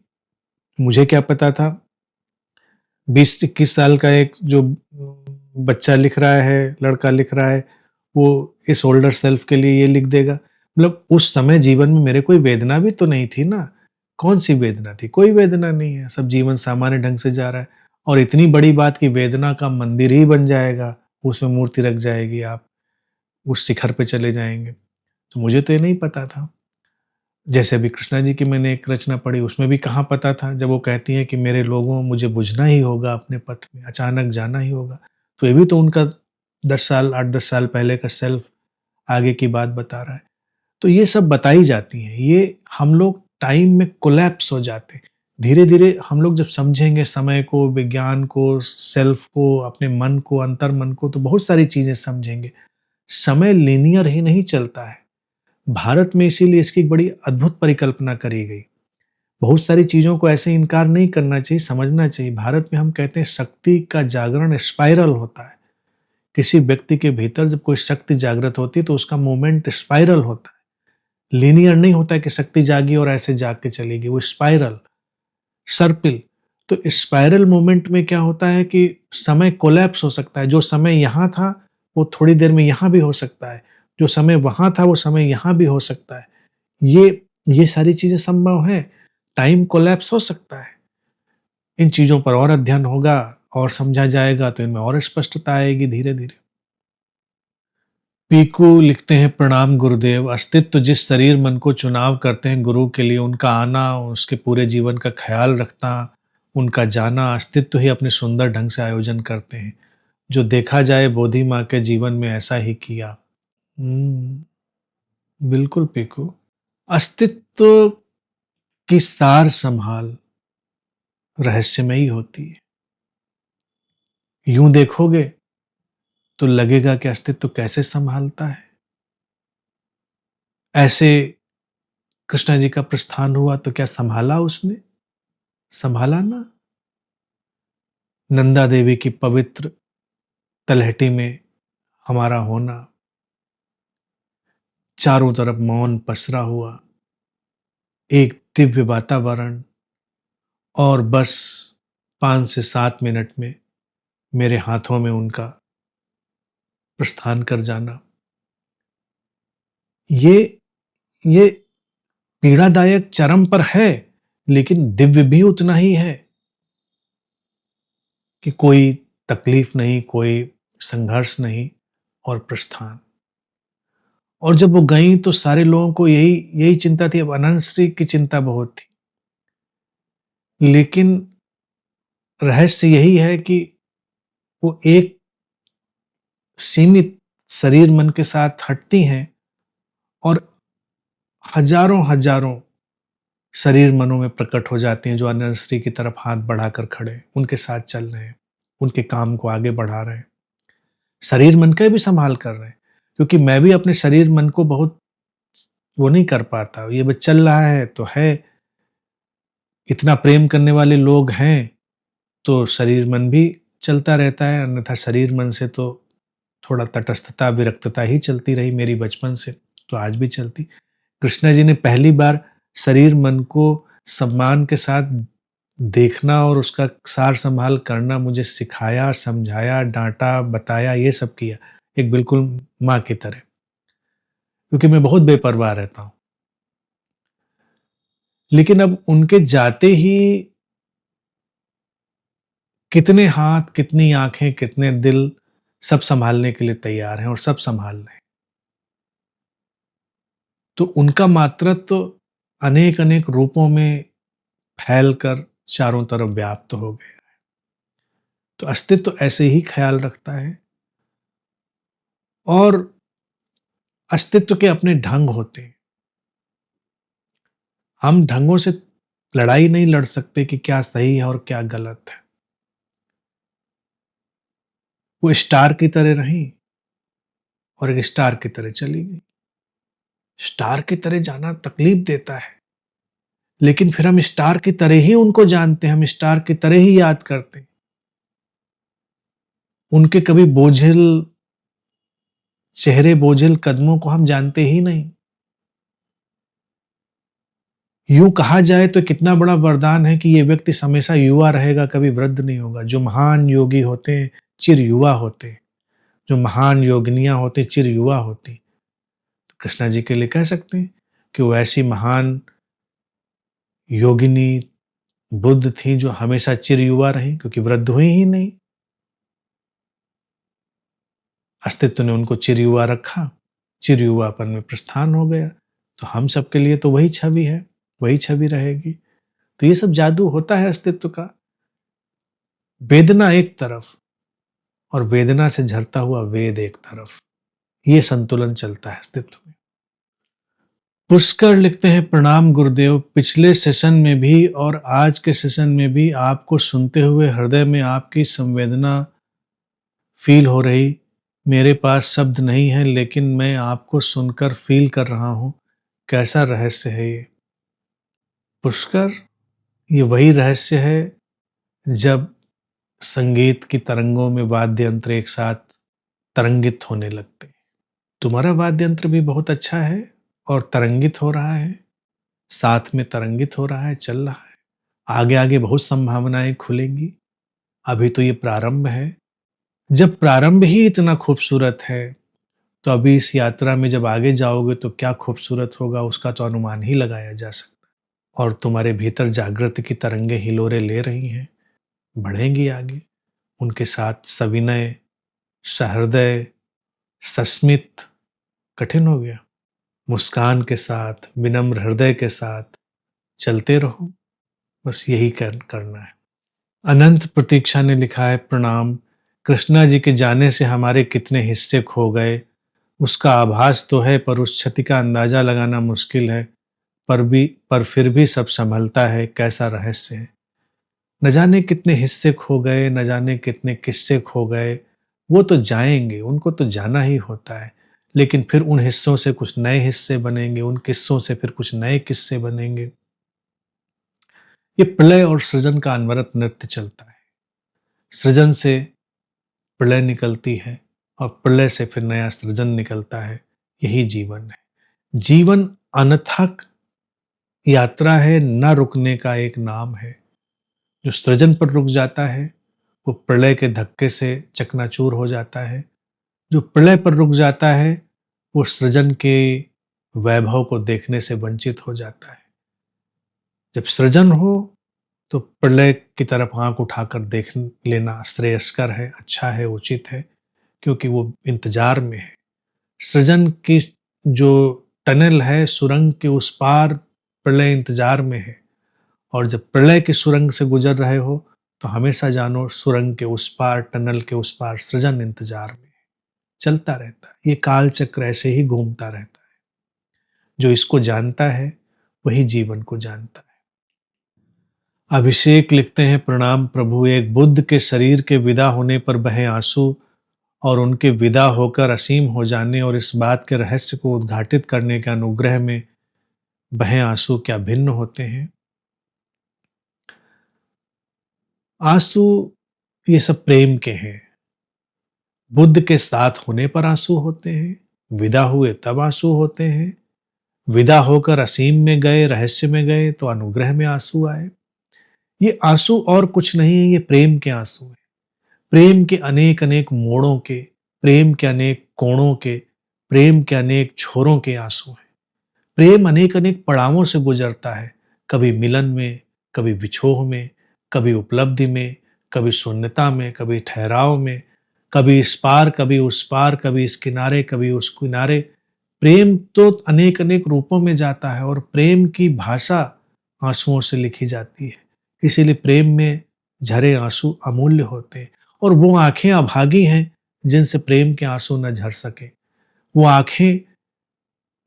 मुझे क्या पता था 20-21 साल का एक जो बच्चा लिख रहा है, लड़का लिख रहा है, वो इस ओल्डर सेल्फ के लिए ये लिख देगा। मतलब उस समय जीवन में मेरे कोई वेदना भी तो नहीं थी ना। कौन सी वेदना थी? कोई वेदना नहीं है, सब जीवन सामान्य ढंग से जा रहा है। और इतनी बड़ी बात कि वेदना का मंदिर ही बन जाएगा, उसमें मूर्ति रख जाएगी, आप उस शिखर पे चले जाएंगे। तो मुझे तो ये नहीं पता था। जैसे अभी कृष्णा जी की मैंने एक रचना पढ़ी, उसमें भी कहाँ पता था, जब वो कहती हैं कि मेरे लोगों मुझे बुझना ही होगा अपने पथ में, अचानक जाना ही होगा। तो ये भी तो उनका 10 साल 8-10 साल पहले का सेल्फ आगे की बात बता रहा है। तो ये सब बताई जाती हैं। ये हम लोग टाइम में कोलैप्स हो जाते हैं। धीरे-धीरे हम लोग जब समझेंगे समय को, विज्ञान को, सेल्फ को, अपने मन को, अंतर्मन को, तो बहुत सारी चीज़ें समझेंगे। समय लीनियर ही नहीं चलता है। भारत में इसीलिए इसकी एक बड़ी अद्भुत परिकल्पना करी गई। बहुत सारी चीज़ों को ऐसे इनकार नहीं करना चाहिए, समझना चाहिए। भारत में हम कहते हैं शक्ति का जागरण स्पाइरल होता है। किसी व्यक्ति के भीतर जब कोई शक्ति जागृत होती है तो उसका मूवमेंट स्पाइरल होता है। लीनियर नहीं होता है कि शक्ति जागी और ऐसे जाग के चलेगी, वो स्पाइरल, सर्पिल। तो स्पाइरल मूवमेंट में क्या होता है कि समय कोलैप्स हो सकता है। जो समय यहाँ था, वो थोड़ी देर में यहाँ भी हो सकता है। जो समय वहाँ था, वो समय यहाँ भी हो सकता है। ये सारी चीज़ें संभव हैं। टाइम कोलैप्स हो सकता है। इन चीज़ों पर और अध्ययन होगा और समझा जाएगा तो इनमें और स्पष्टता आएगी धीरे-धीरे। पीकू लिखते हैं, प्रणाम गुरुदेव। अस्तित्व जिस शरीर मन को चुनाव करते हैं गुरु के लिए, उनका आना, उसके पूरे जीवन का ख़्याल रखना, उनका जाना, अस्तित्व ही अपने सुंदर ढंग से आयोजन करते हैं। जो देखा जाए बोधि माँ के जीवन में ऐसा ही किया। हुँ, बिल्कुल पीकू। अस्तित्व की सार संभाल रहस्यमयी होती है। यूं देखोगे तो लगेगा कि अस्तित्व कैसे संभालता है। ऐसे कृष्णा जी का प्रस्थान हुआ तो क्या संभाला उसने? संभाला ना। नंदा देवी की पवित्र तलहटी में हमारा होना, चारों तरफ मौन पसरा हुआ, एक दिव्य वातावरण, और बस 5 से 7 मिनट में मेरे हाथों में उनका प्रस्थान कर जाना। ये ये पीड़ादायक चरम पर है, लेकिन दिव्य भी उतना ही है कि कोई तकलीफ नहीं, कोई संघर्ष नहीं, और प्रस्थान। और जब वो गईं तो सारे लोगों को यही यही चिंता थी। अब अनंत श्री की चिंता बहुत थी, लेकिन रहस्य यही है कि वो एक सीमित शरीर मन के साथ हटती हैं और हजारों हजारों शरीर मनों में प्रकट हो जाती हैं, जो अनंत श्री की तरफ हाथ बढ़ाकर खड़े हैं, उनके साथ चल रहे हैं, उनके काम को आगे बढ़ा रहे हैं, शरीर मन का भी संभाल कर रहे हैं। क्योंकि मैं भी अपने शरीर मन को बहुत वो नहीं कर पाता। ये बस चल रहा है तो है, इतना प्रेम करने वाले लोग हैं तो शरीर मन भी चलता रहता है, अन्यथा शरीर मन से तो थोड़ा तटस्थता, विरक्तता ही चलती रही मेरी बचपन से, तो आज भी चलती। कृष्णा जी ने पहली बार शरीर मन को सम्मान के साथ देखना और उसका सार संभाल करना मुझे सिखाया, समझाया, डाँटा, बताया, ये सब किया, एक बिल्कुल माँ की तरह। क्योंकि मैं बहुत बेपरवाह रहता हूँ। लेकिन अब उनके जाते ही कितने हाथ, कितनी आँखें, कितने दिल सब सँभालने के लिए तैयार हैं और सब सँभाल रहे हैं। तो उनका मातृत्व तो अनेक अनेक रूपों में फैलकर चारों तरफ व्याप्त हो गया। तो अस्तित्व ऐसे ही ख्याल रखता है, और अस्तित्व के अपने ढंग होते हैं। हम ढंगों से लड़ाई नहीं लड़ सकते कि क्या सही है और क्या गलत है। वो स्टार की तरह रही और एक स्टार की तरह चली गई। स्टार की तरह जाना तकलीफ देता है, लेकिन फिर हम स्टार की तरह ही उनको जानते हैं, हम स्टार की तरह ही याद करते हैं। उनके कभी बोझिल चेहरे, बोझिल कदमों को हम जानते ही नहीं। यूं कहा जाए तो कितना बड़ा वरदान है कि ये व्यक्ति हमेशा युवा रहेगा, कभी वृद्ध नहीं होगा। जो महान योगी होते हैं चिर युवा होते हैं, जो महान योगिनियां होती चिर युवा होती। तो कृष्णा जी के लिए कह सकते हैं कि वो ऐसी महान योगिनी बुद्ध थी जो हमेशा चिर युवा रही, क्योंकि वृद्ध हुई ही नहीं। अस्तित्व ने उनको चिर युवा रखा, चिर युवापन में प्रस्थान हो गया। तो हम सबके लिए तो वही छवि है, वही छवि रहेगी। तो ये सब जादू होता है अस्तित्व का। वेदना एक तरफ और वेदना से झरता हुआ वेद एक तरफ, ये संतुलन चलता है अस्तित्व में। पुष्कर लिखते हैं, प्रणाम गुरुदेव, पिछले सेशन में भी और आज के सेशन में भी आपको सुनते हुए हृदय में आपकी संवेदना फील हो रही। मेरे पास शब्द नहीं है, लेकिन मैं आपको सुनकर फील कर रहा हूं। कैसा रहस्य है ये पुष्कर? ये वही रहस्य है जब संगीत की तरंगों में वाद्य यंत्र एक साथ तरंगित होने लगते हैं। तुम्हारा वाद्य यंत्र भी बहुत अच्छा है और तरंगित हो रहा है, साथ में तरंगित हो रहा है, चल रहा है। आगे आगे बहुत संभावनाएं खुलेंगी। अभी तो ये प्रारंभ है। जब प्रारंभ ही इतना खूबसूरत है, तो अभी इस यात्रा में जब आगे जाओगे तो क्या खूबसूरत होगा, उसका तो अनुमान ही लगाया जा सकता है। और तुम्हारे भीतर जागृति की तरंगे हिलोरे ले रही हैं, बढ़ेंगी आगे। उनके साथ सविनय, सहृदय, सस्मित, कठिन हो गया, मुस्कान के साथ, विनम्र हृदय के साथ चलते रहो। बस यही करना है। अनंत प्रतीक्षा ने लिखा है, प्रणाम। कृष्णा जी के जाने से हमारे कितने हिस्से खो गए, उसका आभास तो है, पर उस क्षति का अंदाजा लगाना मुश्किल है। पर फिर भी सब संभलता है, कैसा रहस्य है। न जाने कितने हिस्से खो गए, न जाने कितने किस्से खो गए। वो तो जाएंगे, उनको तो जाना ही होता है, लेकिन फिर उन हिस्सों से कुछ नए हिस्से बनेंगे, उन किस्सों से फिर कुछ नए किस्से बनेंगे। ये प्रलय और सृजन का अनवरत नृत्य चलता है। सृजन से प्रलय निकलती है और प्रलय से फिर नया सृजन निकलता है। यही जीवन है। जीवन अनथक यात्रा है, न रुकने का एक नाम है। जो सृजन पर रुक जाता है वो प्रलय के धक्के से चकनाचूर हो जाता है। जो प्रलय पर रुक जाता है वो सृजन के वैभव को देखने से वंचित हो जाता है। जब सृजन हो तो प्रलय की तरफ आंख उठाकर देख लेना श्रेयस्कर है, अच्छा है, उचित है, क्योंकि वो इंतजार में है। सृजन की जो टनल है, सुरंग के उस पार प्रलय इंतजार में है। और जब प्रलय की सुरंग से गुजर रहे हो तो हमेशा जानो सुरंग के उस पार, टनल के उस पार सृजन इंतजार में है। चलता रहता है, ये काल चक्र ऐसे ही घूमता रहता है। जो इसको जानता है वही जीवन को जानता है। अभिषेक लिखते हैं, प्रणाम प्रभु, एक बुद्ध के शरीर के विदा होने पर बहे आंसू और उनके विदा होकर असीम हो जाने और इस बात के रहस्य को उद्घाटित करने के अनुग्रह में बहे आंसू क्या भिन्न होते हैं? आंसू ये सब प्रेम के हैं। बुद्ध के साथ होने पर आंसू होते हैं, विदा हुए तब आंसू होते हैं। विदा होकर असीम में गए, रहस्य में गए तो अनुग्रह में आंसू आए। ये आंसू और कुछ नहीं है, ये प्रेम के आंसू है। प्रेम के अनेक अनेक मोड़ों के, प्रेम के अनेक कोणों के, प्रेम के अनेक छोरों के आंसू हैं। प्रेम अनेक अनेक पड़ावों से गुजरता है, कभी मिलन में, कभी विछोह में, कभी उपलब्धि में, कभी शून्यता में, कभी ठहराव में, कभी इस पार, कभी उस पार, कभी इस किनारे, कभी उस किनारे। प्रेम तो अनेक अनेक रूपों में जाता है और प्रेम की भाषा आंसुओं से लिखी जाती है। इसीलिए प्रेम में झरे आंसू अमूल्य होते हैं और वो आंखें अभागी हैं जिनसे प्रेम के आंसू न झर सके। वो आंखें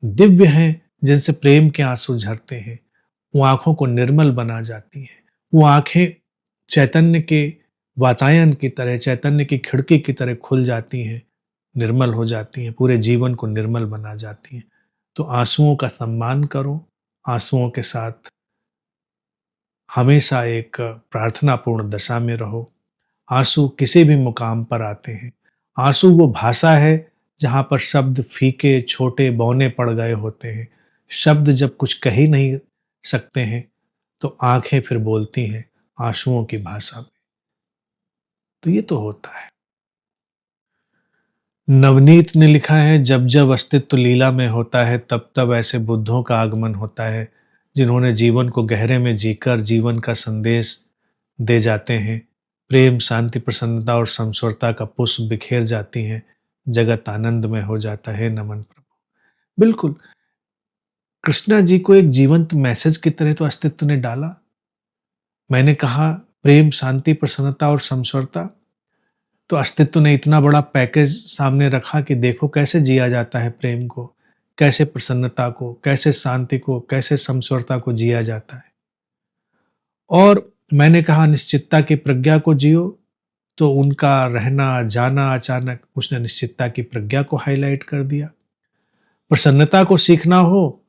दिव्य हैं जिनसे प्रेम के आंसू झरते हैं। वो आंखों को निर्मल बना जाती हैं। वो आंखें चैतन्य के वातायन की तरह, चैतन्य की खिड़की की तरह खुल जाती हैं, निर्मल हो जाती हैं, पूरे जीवन को निर्मल बना जाती हैं। तो आंसुओं का सम्मान करो, आंसुओं के साथ हमेशा एक प्रार्थनापूर्ण दशा में रहो। आंसू किसी भी मुकाम पर आते हैं। आंसू वो भाषा है जहाँ पर शब्द फीके, छोटे, बौने पड़ गए होते हैं। शब्द जब कुछ कह ही नहीं सकते हैं, तो आंखें फिर बोलती हैं आंसुओं की भाषा में। तो ये तो होता है। नवनीत ने लिखा है, जब जब अस्तित्व लीला में होता है तब तब ऐसे बुद्धों का आगमन होता है जिन्होंने जीवन को गहरे में जीकर जीवन का संदेश दे जाते हैं। प्रेम, शांति, प्रसन्नता और समस्वरता का पुष्प बिखेर जाती हैं। जगत आनंद में हो जाता है। नमन प्रभु। बिल्कुल, कृष्णा जी को एक जीवंत मैसेज की तरह तो अस्तित्व ने डाला। मैंने कहा प्रेम, शांति, प्रसन्नता और समस्वरता, तो अस्तित्व ने इतना बड़ा पैकेज सामने रखा कि देखो कैसे जिया जाता है प्रेम को, कैसे प्रसन्नता को, कैसे शांति को, कैसे समस्वरता को जिया जाता है। और मैंने कहा निश्चितता की प्रज्ञा को जियो, तो उनका रहना जाना अचानक उसने निश्चितता की प्रज्ञा को हाईलाइट कर दिया। प्रसन्नता को सीखना हो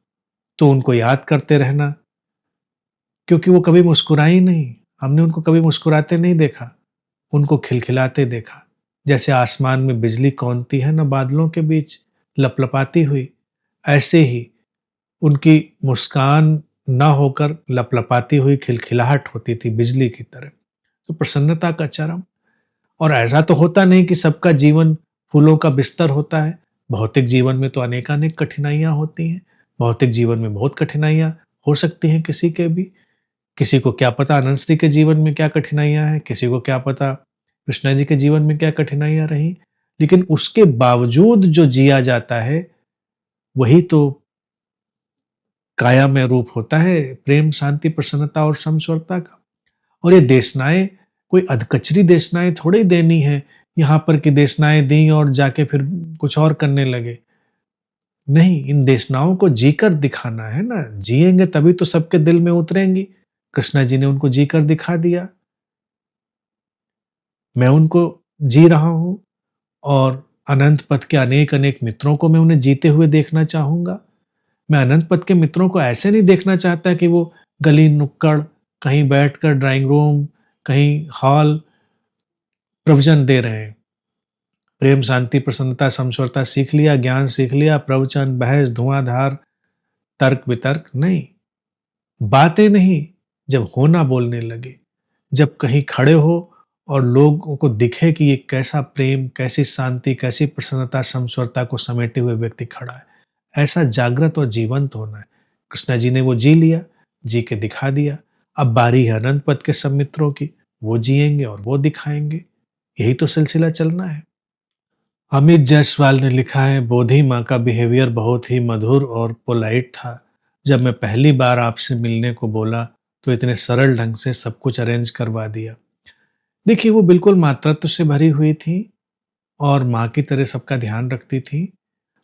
तो उनको याद करते रहना, क्योंकि वो कभी मुस्कुराई नहीं। हमने उनको कभी मुस्कुराते नहीं देखा, उनको खिलखिलाते देखा। जैसे आसमान में बिजली कौंधती है ना बादलों के बीच लपलपाती हुई, ऐसे ही उनकी मुस्कान ना होकर लपलपाती हुई खिलखिलाहट होती थी बिजली की तरह। तो प्रसन्नता का चरम। और ऐसा तो होता नहीं कि सबका जीवन फूलों का बिस्तर होता है। भौतिक जीवन में तो अनेकानेक कठिनाइयाँ होती हैं। भौतिक जीवन में बहुत कठिनाइयाँ हो सकती हैं किसी के भी। किसी को क्या पता अनंत श्री के जीवन में क्या कठिनाइयाँ हैं, किसी को क्या पता कृष्णा जी के जीवन में क्या कठिनाइयाँ रहीं। लेकिन उसके बावजूद जो जिया जाता है, वही तो काया में रूप होता है प्रेम, शांति, प्रसन्नता और समस्वरता का। और ये देशनाएँ कोई अधकचरी देशनाएँ थोड़ी देनी है, यहाँ पर कि देशनाएँ दी और जाके फिर कुछ और करने लगे। नहीं, इन देशनाओं को जीकर दिखाना है ना, जिएँगे तभी तो सबके दिल में उतरेंगी। कृष्णा जी ने उनको जीकर दिखा दिया। मैं उनको जी रहा हूँ और अनंत पथ के अनेक-अनेक मित्रों को मैं उन्हें जीते हुए देखना चाहूँगा। मैं अनंत पथ के मित्रों को ऐसे नहीं देखना चाहता कि वो गली नुक्कड़, कहीं बैठकर ड्राइंग रूम, कहीं हॉल प्रवचन दे रहे हैं। प्रेम, शांति, प्रसन्नता, समझौता सीख लिया, ज्ञान सीख लिया, प्रवचन, बहस, धुआंधार, तर्क-वितर्क नहीं। बातें नहीं, जब होना बोलने लगे, जब कहीं खड़े हो और लोगों को दिखे कि ये कैसा प्रेम, कैसी शांति, कैसी प्रसन्नता, समस्वरता को समेटे हुए व्यक्ति खड़ा है। ऐसा जागृत और जीवंत होना है। कृष्णा जी ने वो जी लिया, जी के दिखा दिया। अब बारी है अनंत पथ के सब मित्रों की, वो जिएंगे और वो दिखाएंगे। यही तो सिलसिला चलना है। अमित जायसवाल ने लिखा है, बोधी माँ का बिहेवियर बहुत ही मधुर और पोलाइट था। जब मैं पहली बार आपसे मिलने को बोला तो इतने सरल ढंग से सब कुछ अरेंज करवा दिया। देखिए वो बिल्कुल मातृत्व से भरी हुई थी और माँ की तरह सबका ध्यान रखती थी।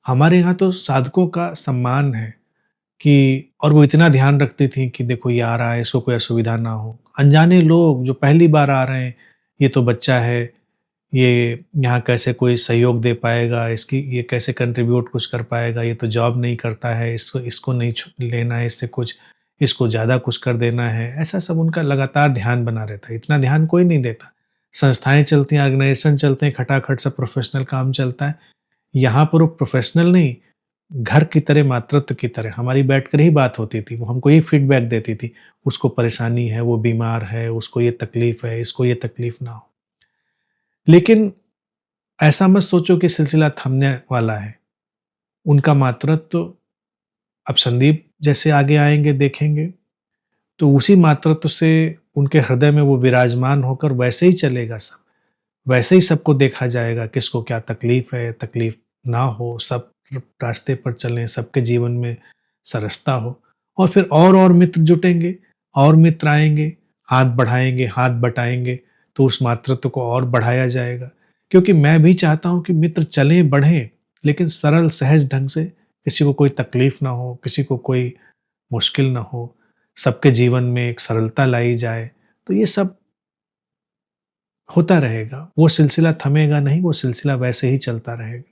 हमारे यहाँ तो साधकों का सम्मान है कि, और वो इतना ध्यान रखती थी कि देखो ये आ रहा है, इसको कोई असुविधा ना हो। अनजाने लोग जो पहली बार आ रहे हैं, ये तो बच्चा है, ये यहाँ कैसे कोई सहयोग दे पाएगा, इसकी ये कैसे कंट्रीब्यूट कुछ कर पाएगा, ये तो जॉब नहीं करता है, इसको इसको नहीं लेना है इससे कुछ, इसको ज़्यादा कुछ कर देना है। ऐसा सब उनका लगातार ध्यान बना रहता है। इतना ध्यान कोई नहीं देता। संस्थाएं चलती हैं, ऑर्गेनाइजेशन चलते हैं, खटाखट सब प्रोफेशनल काम चलता है। यहाँ पर वो प्रोफेशनल नहीं, घर की तरह, मातृत्व की तरह हमारी बैठकर ही बात होती थी। वो हमको ये फीडबैक देती थी, उसको परेशानी है, वो बीमार है, उसको ये तकलीफ है, इसको ये तकलीफ ना हो। लेकिन ऐसा मत सोचो कि सिलसिला थमने वाला है। उनका मातृत्व अब संदीप जैसे आगे आएँगे देखेंगे, तो उसी मातृत्व से उनके हृदय में वो विराजमान होकर वैसे ही चलेगा सब। वैसे ही सबको देखा जाएगा, किसको क्या तकलीफ है, तकलीफ ना हो, सब रास्ते पर चलें, सबके जीवन में सरसता हो, और फिर और मित्र जुटेंगे, और मित्र आएँगे, हाथ बढ़ाएँगे, हाथ बटाएँगे, तो उस मातृत्व को और बढ़ाया जाएगा। क्योंकि मैं भी चाहता हूँ कि मित्र चलें, बढ़ें, लेकिन सरल सहज ढंग से, किसी को कोई तकलीफ ना हो, किसी को कोई मुश्किल ना हो, सबके जीवन में एक सरलता लाई जाए, तो ये सब होता रहेगा। वो सिलसिला थमेगा नहीं, वो सिलसिला वैसे ही चलता रहेगा।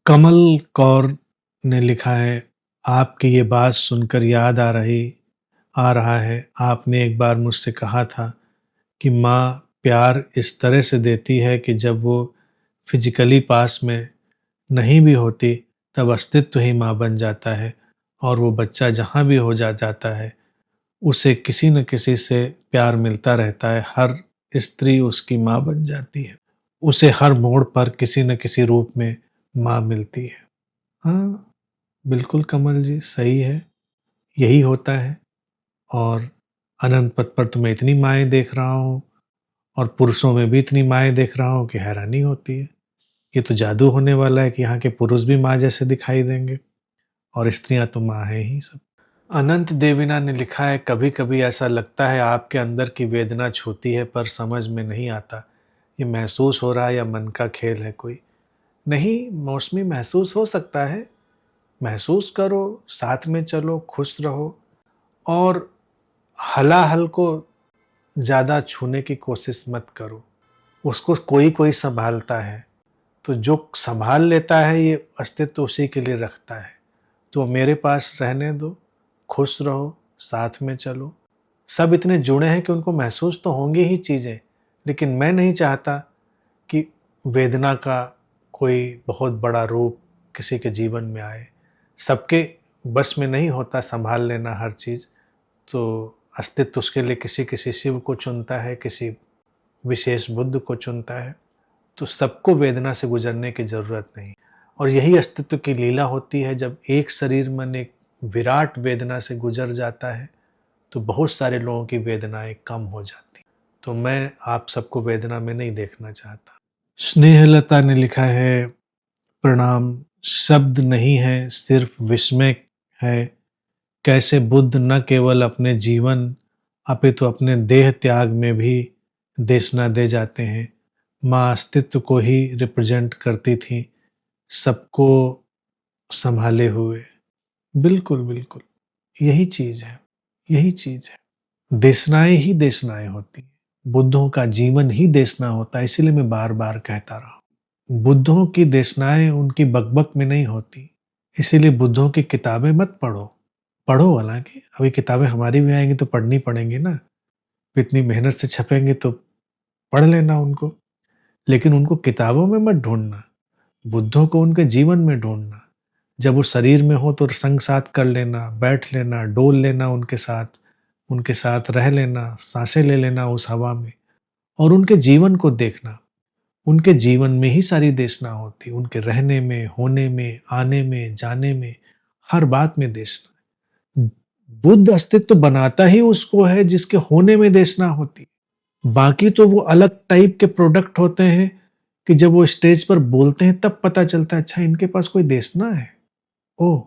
कमल कौर ने लिखा है, आपकी ये बात सुनकर याद आ रहा है, आपने एक बार मुझसे कहा था कि माँ प्यार इस तरह से देती है कि जब वो फिजिकली पास में नहीं भी होती, तब अस्तित्व ही माँ बन जाता है, और वो बच्चा जहाँ भी हो जाता है, उसे किसी न किसी से प्यार मिलता रहता है। हर स्त्री उसकी माँ बन जाती है। उसे हर मोड़ पर किसी न किसी रूप में माँ मिलती है। हाँ, बिल्कुल कमल जी, सही है, यही होता है। और अनंत पथ पर तो मैं इतनी माएँ देख रहा हूँ, और पुरुषों में भी इतनी माएँ देख रहा हूँ कि हैरानी होती है। ये तो जादू होने वाला है कि यहाँ के पुरुष भी माँ जैसे दिखाई देंगे, और स्त्रियाँ तो माँ हैं ही सब। अनंत देविना ने लिखा है, कभी-कभी ऐसा लगता है आपके अंदर की वेदना छूती है, पर समझ में नहीं आता, ये महसूस हो रहा है या मन का खेल है कोई? नहीं, मौसमी महसूस हो सकता है। महसूस करो, साथ में चलो, खुश रहो, और हलाहल को ज़्यादा छूने की कोशिश मत करो। उसको कोई-कोई सँभालता है, तो जो सँभाल लेता है, ये अस्तित्व उसी के लिए रखता है। तो मेरे पास रहने दो, खुश रहो, साथ में चलो। सब इतने जुड़े हैं कि उनको महसूस तो होंगी ही चीज़ें, लेकिन मैं नहीं चाहता कि वेदना का कोई बहुत बड़ा रूप किसी के जीवन में आए। सबके बस में नहीं होता सँभाल लेना हर चीज़, तो अस्तित्व उसके लिए किसी-किसी शिव को चुनता है, किसी विशेष बुद्ध को चुनता है। तो सबको वेदना से गुज़रने की ज़रूरत नहीं, और यही अस्तित्व की लीला होती है। जब एक शरीर मन एक विराट वेदना से गुज़र जाता है, तो बहुत सारे लोगों की वेदनाएँ कम हो जाती। तो मैं आप सबको वेदना में नहीं देखना चाहता। स्नेहलता ने लिखा है, प्रणाम, शब्द नहीं है, सिर्फ विस्मय है, कैसे बुद्ध न केवल अपने जीवन अपितु अपने देह त्याग में भी देशना दे जाते हैं। माँ अस्तित्व को ही रिप्रेजेंट करती थी, सबको संभाले हुए। बिल्कुल, बिल्कुल, यही चीज़ है, यही चीज़ है। देशनाएँ ही देशनाएँ होती हैं। बुद्धों का जीवन ही देशना होता है, इसीलिए मैं बार-बार कहता रहा हूँ। बुद्धों की देशनाएँ उनकी बक-बक में नहीं होती, इसीलिए बुद्धों की किताबें मत पढ़ो। पढ़ो हालाँकि, अभी किताबें हमारी भी आएँगी तो पढ़नी पड़ेंगी ना, इतनी मेहनत से छपेंगी तो पढ़ लेना उनको, लेकिन उनको किताबों में मत ढूँढना, बुद्धों को उनके जीवन में ढूँढना। जब वो शरीर में हो तो संग-साथ कर लेना, बैठ लेना, डोल लेना उनके साथ रह लेना, साँसें ले लेना उस हवा में, और उनके जीवन को देखना। उनके जीवन में ही सारी देशना होती, उनके रहने में, होने में, आने में, जाने में, हर बात में देशना। बुद्ध अस्तित्व बनाता ही उसको है जिसके होने में देशना होती। बाकी तो वो अलग टाइप के प्रोडक्ट होते हैं कि जब वो स्टेज पर बोलते हैं तब पता चलता है, अच्छा इनके पास कोई देशना है। ओह!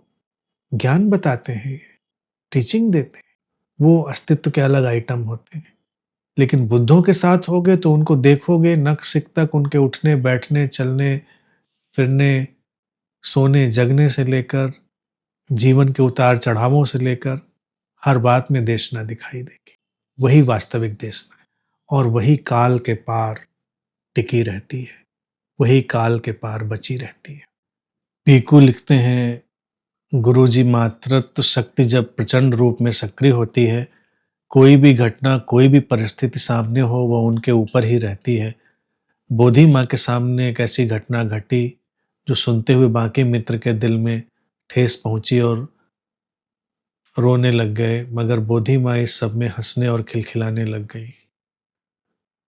ज्ञान बताते हैं ये, टीचिंग देते हैं। वो अस्तित्व के अलग आइटम होते हैं। लेकिन बुद्धों के साथ होगे तो उनको देखोगे नख सिख तक, उनके उठने, बैठने, चलने, फिरने, सोने, जगने से लेकर जीवन के उतार-चढ़ावों से लेकर हर बात में देशना दिखाई देगी। वही वास्तविक देशना है, और वही काल के पार टिकी रहती है, वही काल के पार बची रहती है। पीकू लिखते हैं, गुरुजी, मातृत्व शक्ति जब प्रचंड रूप में सक्रिय होती है, कोई भी घटना, कोई भी परिस्थिति सामने हो, वह उनके ऊपर ही रहती है। बोधि माँ के सामने एक ऐसी घटना घटी, जो सुनते हुए बाकी मित्र के दिल में ठेस पहुंची और रोने लग गए, मगर बोधि माँ इस सब में हंसने और खिलखिलाने लग गई।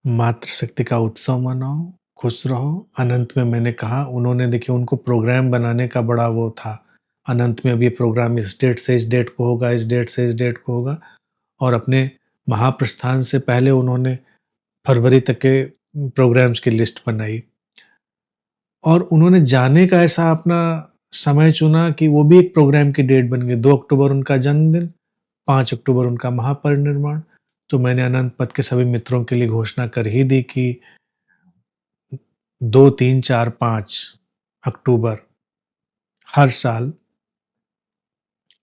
मातृशक्ति का उत्सव मनाओ, खुश रहो। अनंत में मैंने कहा, उन्होंने देखिए उनको प्रोग्राम बनाने का बड़ा वो था। अनंत में अब ये प्रोग्राम इस डेट से इस डेट को होगा, इस डेट से इस डेट को होगा, और अपने महाप्रस्थान से पहले उन्होंने फरवरी तक के प्रोग्राम्स की लिस्ट बनाई, और उन्होंने जाने का ऐसा अपना समय चुना कि वो भी एक प्रोग्राम की डेट बन गई। 2 अक्टूबर उनका जन्मदिन, 5 अक्टूबर उनका महापरिनिर्वाण। तो मैंने अनंत पथ के सभी मित्रों के लिए घोषणा कर ही दी कि 2, 3, 4, 5 अक्टूबर हर साल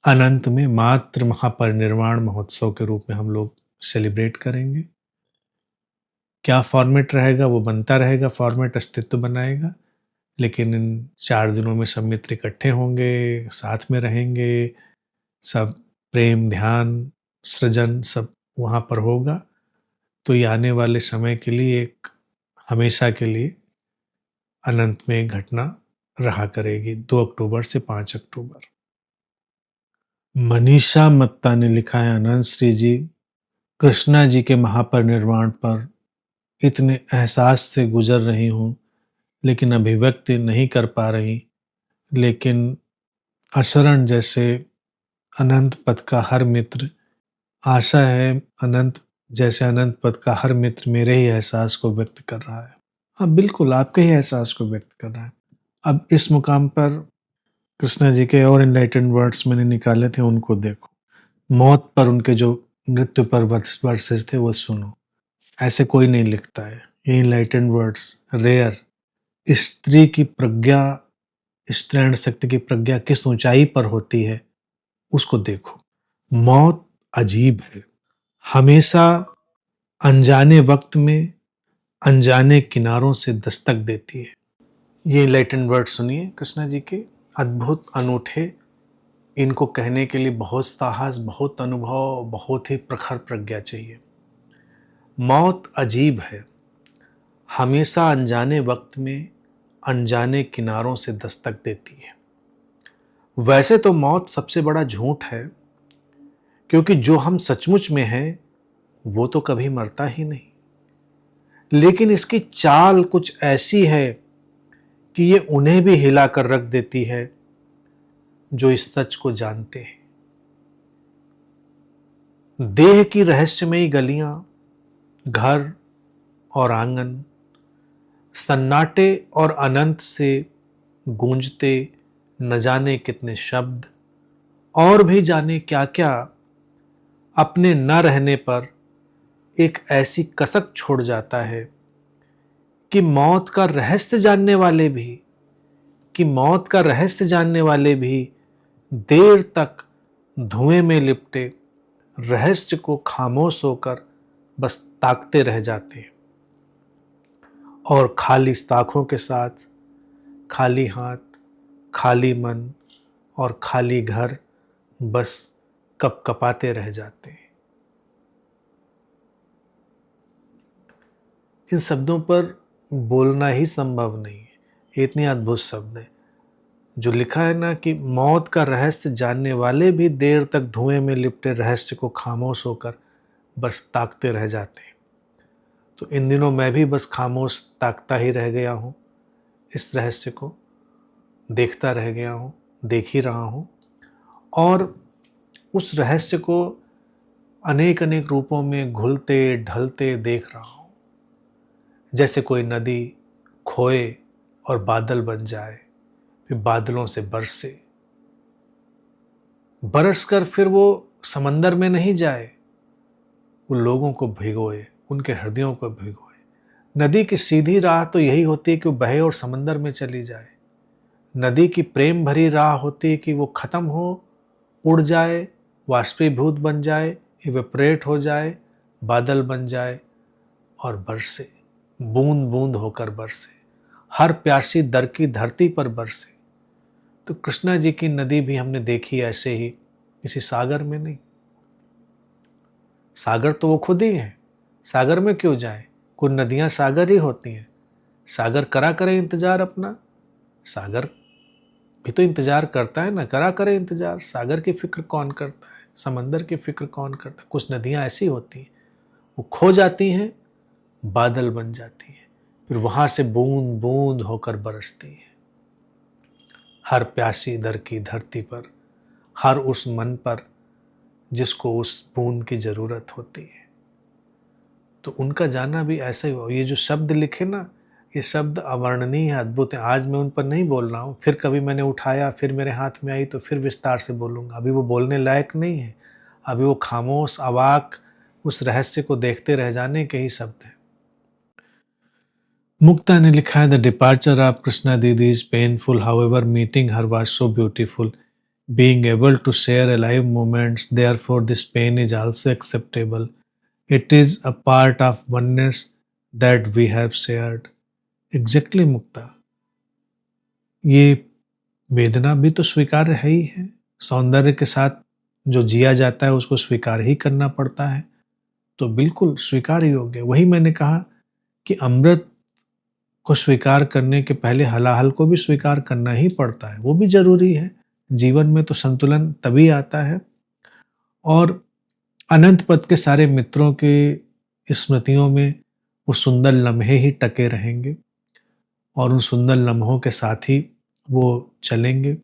अनंत में मात्र महापरिनिर्वाण महोत्सव के रूप में हम लोग सेलिब्रेट करेंगे। क्या फॉर्मेट रहेगा वो बनता रहेगा, फॉर्मेट अस्तित्व बनाएगा, लेकिन इन 4 दिनों में सब मित्र इकट्ठे होंगे, साथ में रहेंगे, सब प्रेम, ध्यान, सृजन सब वहाँ पर होगा। तो ये आने वाले समय के लिए एक हमेशा के लिए अनंत में एक घटना रहा करेगी 2 अक्टूबर से 5 अक्टूबर। मनीषा मत्ता ने लिखा है, अनंत श्री जी, कृष्णा जी के महापरिनिर्वाण पर इतने एहसास से गुजर रही हूँ, लेकिन अभिव्यक्ति नहीं कर पा रही। लेकिन असरण जैसे अनंत पद का हर मित्र, आशा है अनंत जैसे अनंत पद का हर मित्र मेरे ही एहसास को व्यक्त कर रहा है। हाँ बिल्कुल, आपके ही एहसास को व्यक्त कर रहा है। अब इस मुकाम पर कृष्णा जी के और इनलाइटेंड वर्ड्स मैंने निकाले थे, उनको देखो। मौत पर उनके जो मृत्यु पर वर्सेस थे वो सुनो। ऐसे कोई नहीं लिखता है। ये इनलाइटेंड वर्ड्स रेयर। स्त्री की प्रज्ञा, स्त्रैण शक्ति की प्रज्ञा किस ऊंचाई पर होती है उसको देखो। मौत अजीब है, हमेशा अनजाने वक्त में अनजाने किनारों से दस्तक देती है। ये इनलाइटेंड वर्ड सुनिए कृष्णा जी के, अद्भुत, अनूठे। इनको कहने के लिए बहुत साहस, बहुत अनुभव, बहुत ही प्रखर प्रज्ञा चाहिए। मौत अजीब है, हमेशा अनजाने वक्त में अनजाने किनारों से दस्तक देती है। वैसे तो मौत सबसे बड़ा झूठ है, क्योंकि जो हम सचमुच में हैं वो तो कभी मरता ही नहीं। लेकिन इसकी चाल कुछ ऐसी है कि ये उन्हें भी हिला कर रख देती है जो इस सच को जानते हैं। देह की रहस्यमयी गलियां, घर और आंगन, सन्नाटे और अनंत से गूंजते न जाने कितने शब्द, और भी जाने क्या क्या, अपने न रहने पर एक ऐसी कसक छोड़ जाता है कि मौत का रहस्य जानने वाले भी, देर तक धुएं में लिपटे रहस्य को खामोश होकर बस ताकते रह जाते हैं। और खाली आंखों के साथ खाली हाथ, खाली मन और खाली घर बस कपकपाते रह जाते हैं। इन शब्दों पर बोलना ही संभव नहीं है, इतने अद्भुत शब्द है। जो लिखा है ना कि मौत का रहस्य जानने वाले भी देर तक धुएं में लिपटे रहस्य को खामोश होकर बस ताकते रह जाते हैं। तो इन दिनों मैं भी बस खामोश ताकता ही रह गया हूँ, इस रहस्य को देखता रह गया हूँ, देख ही रहा हूँ, और उस रहस्य को अनेक अनेक रूपों में घुलते ढलते देख रहा हूँ। जैसे कोई नदी खोए और बादल बन जाए, फिर बादलों से बरस कर फिर वो समंदर में नहीं जाए, वो लोगों को भिगोए, उनके हृदयों को भिगोए। नदी की सीधी राह तो यही होती है कि वो बहे और समंदर में चली जाए। नदी की प्रेम भरी राह होती है कि वो खत्म हो, उड़ जाए, वाष्पीभूत बन जाए, इवेपरेट हो जाए, बादल बन जाए और बरसे, बूंद बूंद होकर बरसे, हर प्यासी दर की धरती पर बरसे। तो कृष्णा जी की नदी भी हमने देखी ऐसे ही, किसी सागर में नहीं। सागर तो वो खुद ही है, सागर में क्यों जाए? कुछ नदियां सागर ही होती हैं। सागर करा करे इंतजार अपना, सागर भी तो इंतजार करता है ना, करा करे इंतजार। सागर की फिक्र कौन करता है, समंदर की फिक्र कौन करता है? कुछ नदियां ऐसी होती हैं, वो खो जाती हैं, बादल बन जाती हैं, फिर वहां से बूंद बूंद होकर बरसती हैं, हर प्यासी दर की धरती पर, हर उस मन पर जिसको उस बूंद की जरूरत होती है। तो उनका जाना भी ऐसा ही हुआ। ये जो शब्द लिखे ना, ये शब्द अवर्णनीय है, अद्भुत है। आज मैं उन पर नहीं बोल रहा हूँ, फिर कभी मैंने उठाया, फिर मेरे हाथ में आई तो फिर विस्तार से बोलूँगा। अभी वो बोलने लायक नहीं है, अभी वो खामोश, अवाक, उस रहस्य को देखते रह जाने के ही शब्द हैं। मुक्ता ने लिखा है, द डिपार्चर ऑफ कृष्णा दीदी is painful, however meeting her was so beautiful, being able to share alive moments, therefore this pain is also acceptable. It is a part of oneness that we have shared. Exactly, मुक्ता, ये वेदना भी तो स्वीकार्य है ही है। सौंदर्य के साथ जो जिया जाता है उसको स्वीकार ही करना पड़ता है, तो बिल्कुल स्वीकार योग्य। वही मैंने कहा कि अमृत को स्वीकार करने के पहले हलाहल को भी स्वीकार करना ही पड़ता है, वो भी जरूरी है। जीवन में तो संतुलन तभी आता है। और अनंत पद के सारे मित्रों के स्मृतियों में वो सुंदर लम्हे ही टके रहेंगे और उन सुंदर लम्हों के साथ ही वो चलेंगे।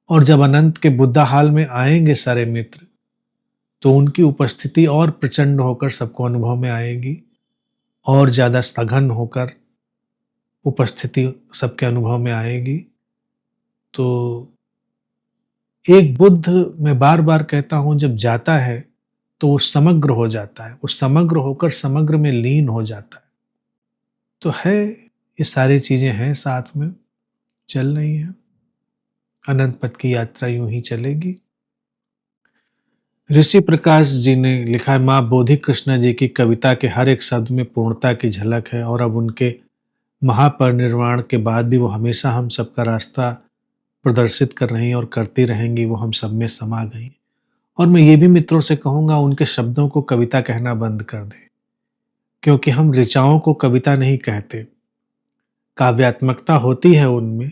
और जब अनंत के बुद्धा हाल में आएंगे सारे मित्र, तो उनकी उपस्थिति और प्रचंड होकर सबको अनुभव में आएगी, और ज्यादा सघन होकर उपस्थिति सबके अनुभव में आएगी। तो एक बुद्ध, मैं बार बार कहता हूं, जब जाता है तो वो समग्र हो जाता है, वो समग्र होकर समग्र में लीन हो जाता है। तो है, ये सारी चीजें हैं, साथ में चल रही हैं। अनंत पथ की यात्रा यूं ही चलेगी। ऋषि प्रकाश जी ने लिखा है, माँ बोधि कृष्णा जी की कविता के हर एक शब्द में पूर्णता की झलक है, और अब उनके महापरिनिर्वाण के बाद भी वो हमेशा हम सबका रास्ता प्रदर्शित कर रही हैं और करती रहेंगी। वो हम सब में समा गई। और मैं ये भी मित्रों से कहूंगा, उनके शब्दों को कविता कहना बंद कर दें, क्योंकि हम ऋचाओं को कविता नहीं कहते। काव्यात्मकता होती है उनमें।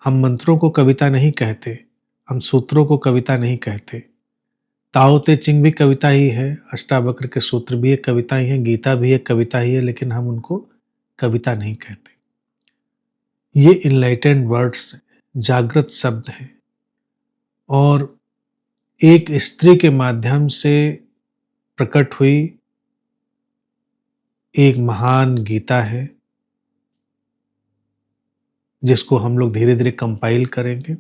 हम मंत्रों को कविता नहीं कहते, हम सूत्रों को कविता नहीं कहते। ताओ ते चिंग भी कविता ही है, अष्टावक्र के सूत्र भी एक कविता ही है, गीता भी एक कविता ही है, लेकिन हम उनको कविता नहीं कहते। ये इनलाइटेंड वर्ड्स, जागृत शब्द हैं, और एक स्त्री के माध्यम से प्रकट हुई एक महान गीता है, जिसको हम लोग धीरे धीरे कंपाइल करेंगे।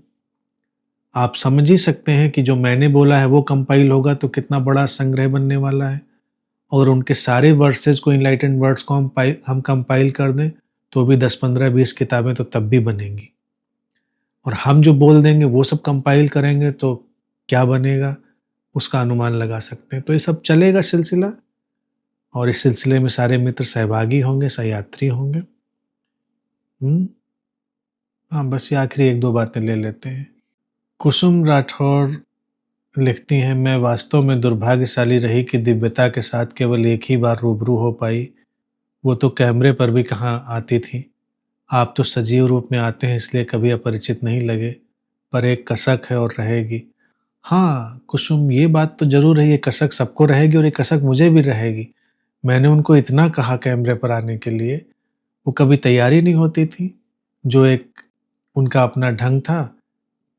आप समझ ही सकते हैं कि जो मैंने बोला है वो कंपाइल होगा तो कितना बड़ा संग्रह बनने वाला है, और उनके सारे वर्सेस को, इनलाइटेंड वर्ड्स को हम कंपाइल कर दें तो भी 10, 15, 20 किताबें तो तब भी बनेंगी। और हम जो बोल देंगे वो सब कंपाइल करेंगे तो क्या बनेगा, उसका अनुमान लगा सकते हैं। तो ये सब चलेगा सिलसिला, और इस सिलसिले में सारे मित्र सहभागी होंगे, सहयात्री होंगे। हाँ, बस ये आखिरी एक दो बातें ले लेते हैं। कुसुम राठौर लिखती हैं, मैं वास्तव में दुर्भाग्यशाली रही कि दिव्यता के साथ केवल एक ही बार रूबरू हो पाई, वो तो कैमरे पर भी कहाँ आती थी। आप तो सजीव रूप में आते हैं, इसलिए कभी अपरिचित नहीं लगे, पर एक कसक है और रहेगी। हाँ कुसुम, ये बात तो जरूर है, ये कसक सबको रहेगी और ये कसक मुझे भी रहेगी। मैंने उनको इतना कहा कैमरे पर आने के लिए, वो कभी तैयारी नहीं होती थी। जो एक उनका अपना ढंग था,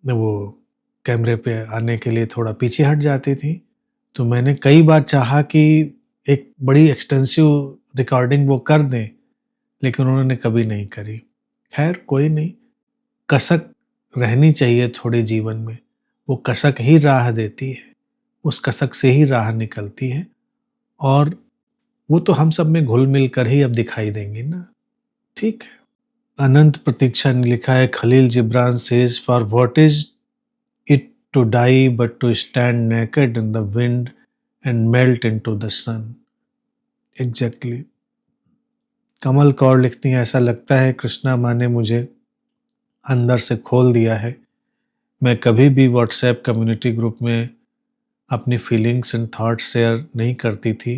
वो कैमरे पे आने के लिए थोड़ा पीछे हट जाती थी। तो मैंने कई बार चाहा कि एक बड़ी एक्सटेंसिव रिकॉर्डिंग वो कर दें, लेकिन उन्होंने कभी नहीं करी। खैर कोई नहीं, कसक रहनी चाहिए थोड़े जीवन में, वो कसक ही राह देती है, उस कसक से ही राह निकलती है, और वो तो हम सब में घुल मिल कर ही अब दिखाई देंगी ना। ठीक है। अनंत प्रतीक्षा ने लिखा है, Khalil Gibran says, for what is it to die but to stand naked in the wind and melt into the sun. Exactly. कमल कौर लिखती हैं, ऐसा लगता है कृष्णा माँ ने मुझे अंदर से खोल दिया है। मैं कभी भी व्हाट्सएप कम्युनिटी ग्रुप में अपनी फीलिंग्स एंड थॉट्स शेयर नहीं करती थी,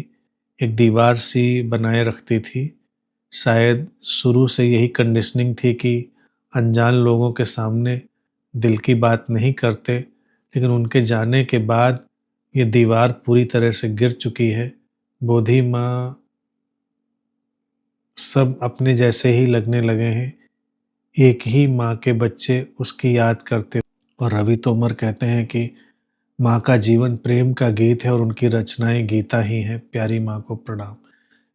एक दीवार सी बनाए रखती थी। शायद शुरू से यही कंडीशनिंग थी कि अनजान लोगों के सामने दिल की बात नहीं करते, लेकिन उनके जाने के बाद ये दीवार पूरी तरह से गिर चुकी है। बोधि माँ सब अपने जैसे ही लगने लगे हैं, एक ही माँ के बच्चे उसकी याद करते। और रवि तोमर कहते हैं कि माँ का जीवन प्रेम का गीत है और उनकी रचनाएं गीता ही हैं, प्यारी माँ को प्रणाम।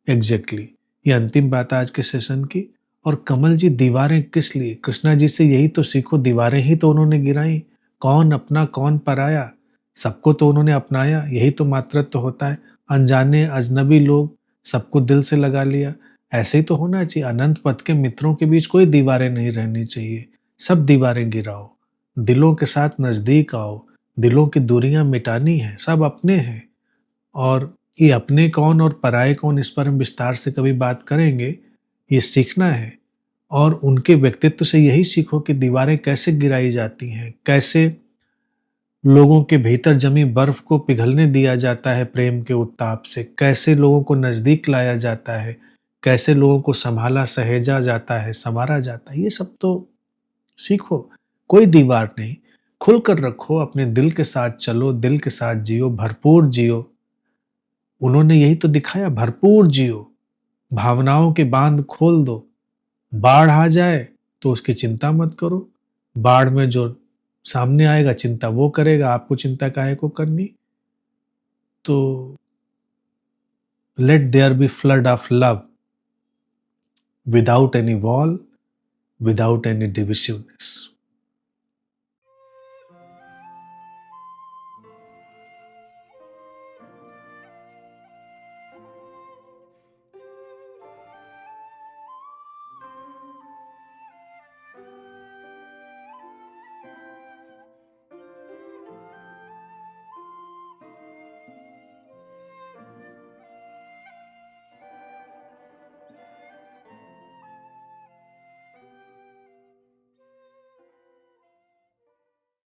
एग्जैक्टली, ये अंतिम बात है आज के सेशन की। और कमल जी, दीवारें किस लिए? कृष्णा जी से यही तो सीखो, दीवारें ही तो उन्होंने गिराई। कौन अपना कौन पराया, सबको तो उन्होंने अपनाया। यही तो मातृत्व होता है। अनजाने अजनबी लोग सबको दिल से लगा लिया। ऐसे ही तो होना चाहिए। अनंत पथ के मित्रों के बीच कोई दीवारें नहीं रहनी चाहिए। सब दीवारें गिराओ, दिलों के साथ नजदीक आओ। दिलों की दूरियां मिटानी है, सब अपने हैं। और ये अपने कौन और पराये कौन, इस पर हम विस्तार से कभी बात करेंगे। ये सीखना है और उनके व्यक्तित्व से यही सीखो कि दीवारें कैसे गिराई जाती हैं, कैसे लोगों के भीतर जमी बर्फ को पिघलने दिया जाता है प्रेम के उत्ताप से, कैसे लोगों को नजदीक लाया जाता है, कैसे लोगों को संभाला सहेजा जाता है, संवारा जाता है। ये सब तो सीखो। कोई दीवार नहीं, खुलकर रखो, अपने दिल के साथ चलो, दिल के साथ जियो, भरपूर जियो। उन्होंने यही तो दिखाया, भरपूर जियो, भावनाओं के बांध खोल दो। बाढ़ आ जाए तो उसकी चिंता मत करो। बाढ़ में जो सामने आएगा चिंता वो करेगा, आपको चिंता काहे को करनी। तो let there be flood of love without any wall, without any डिविसिवनेस।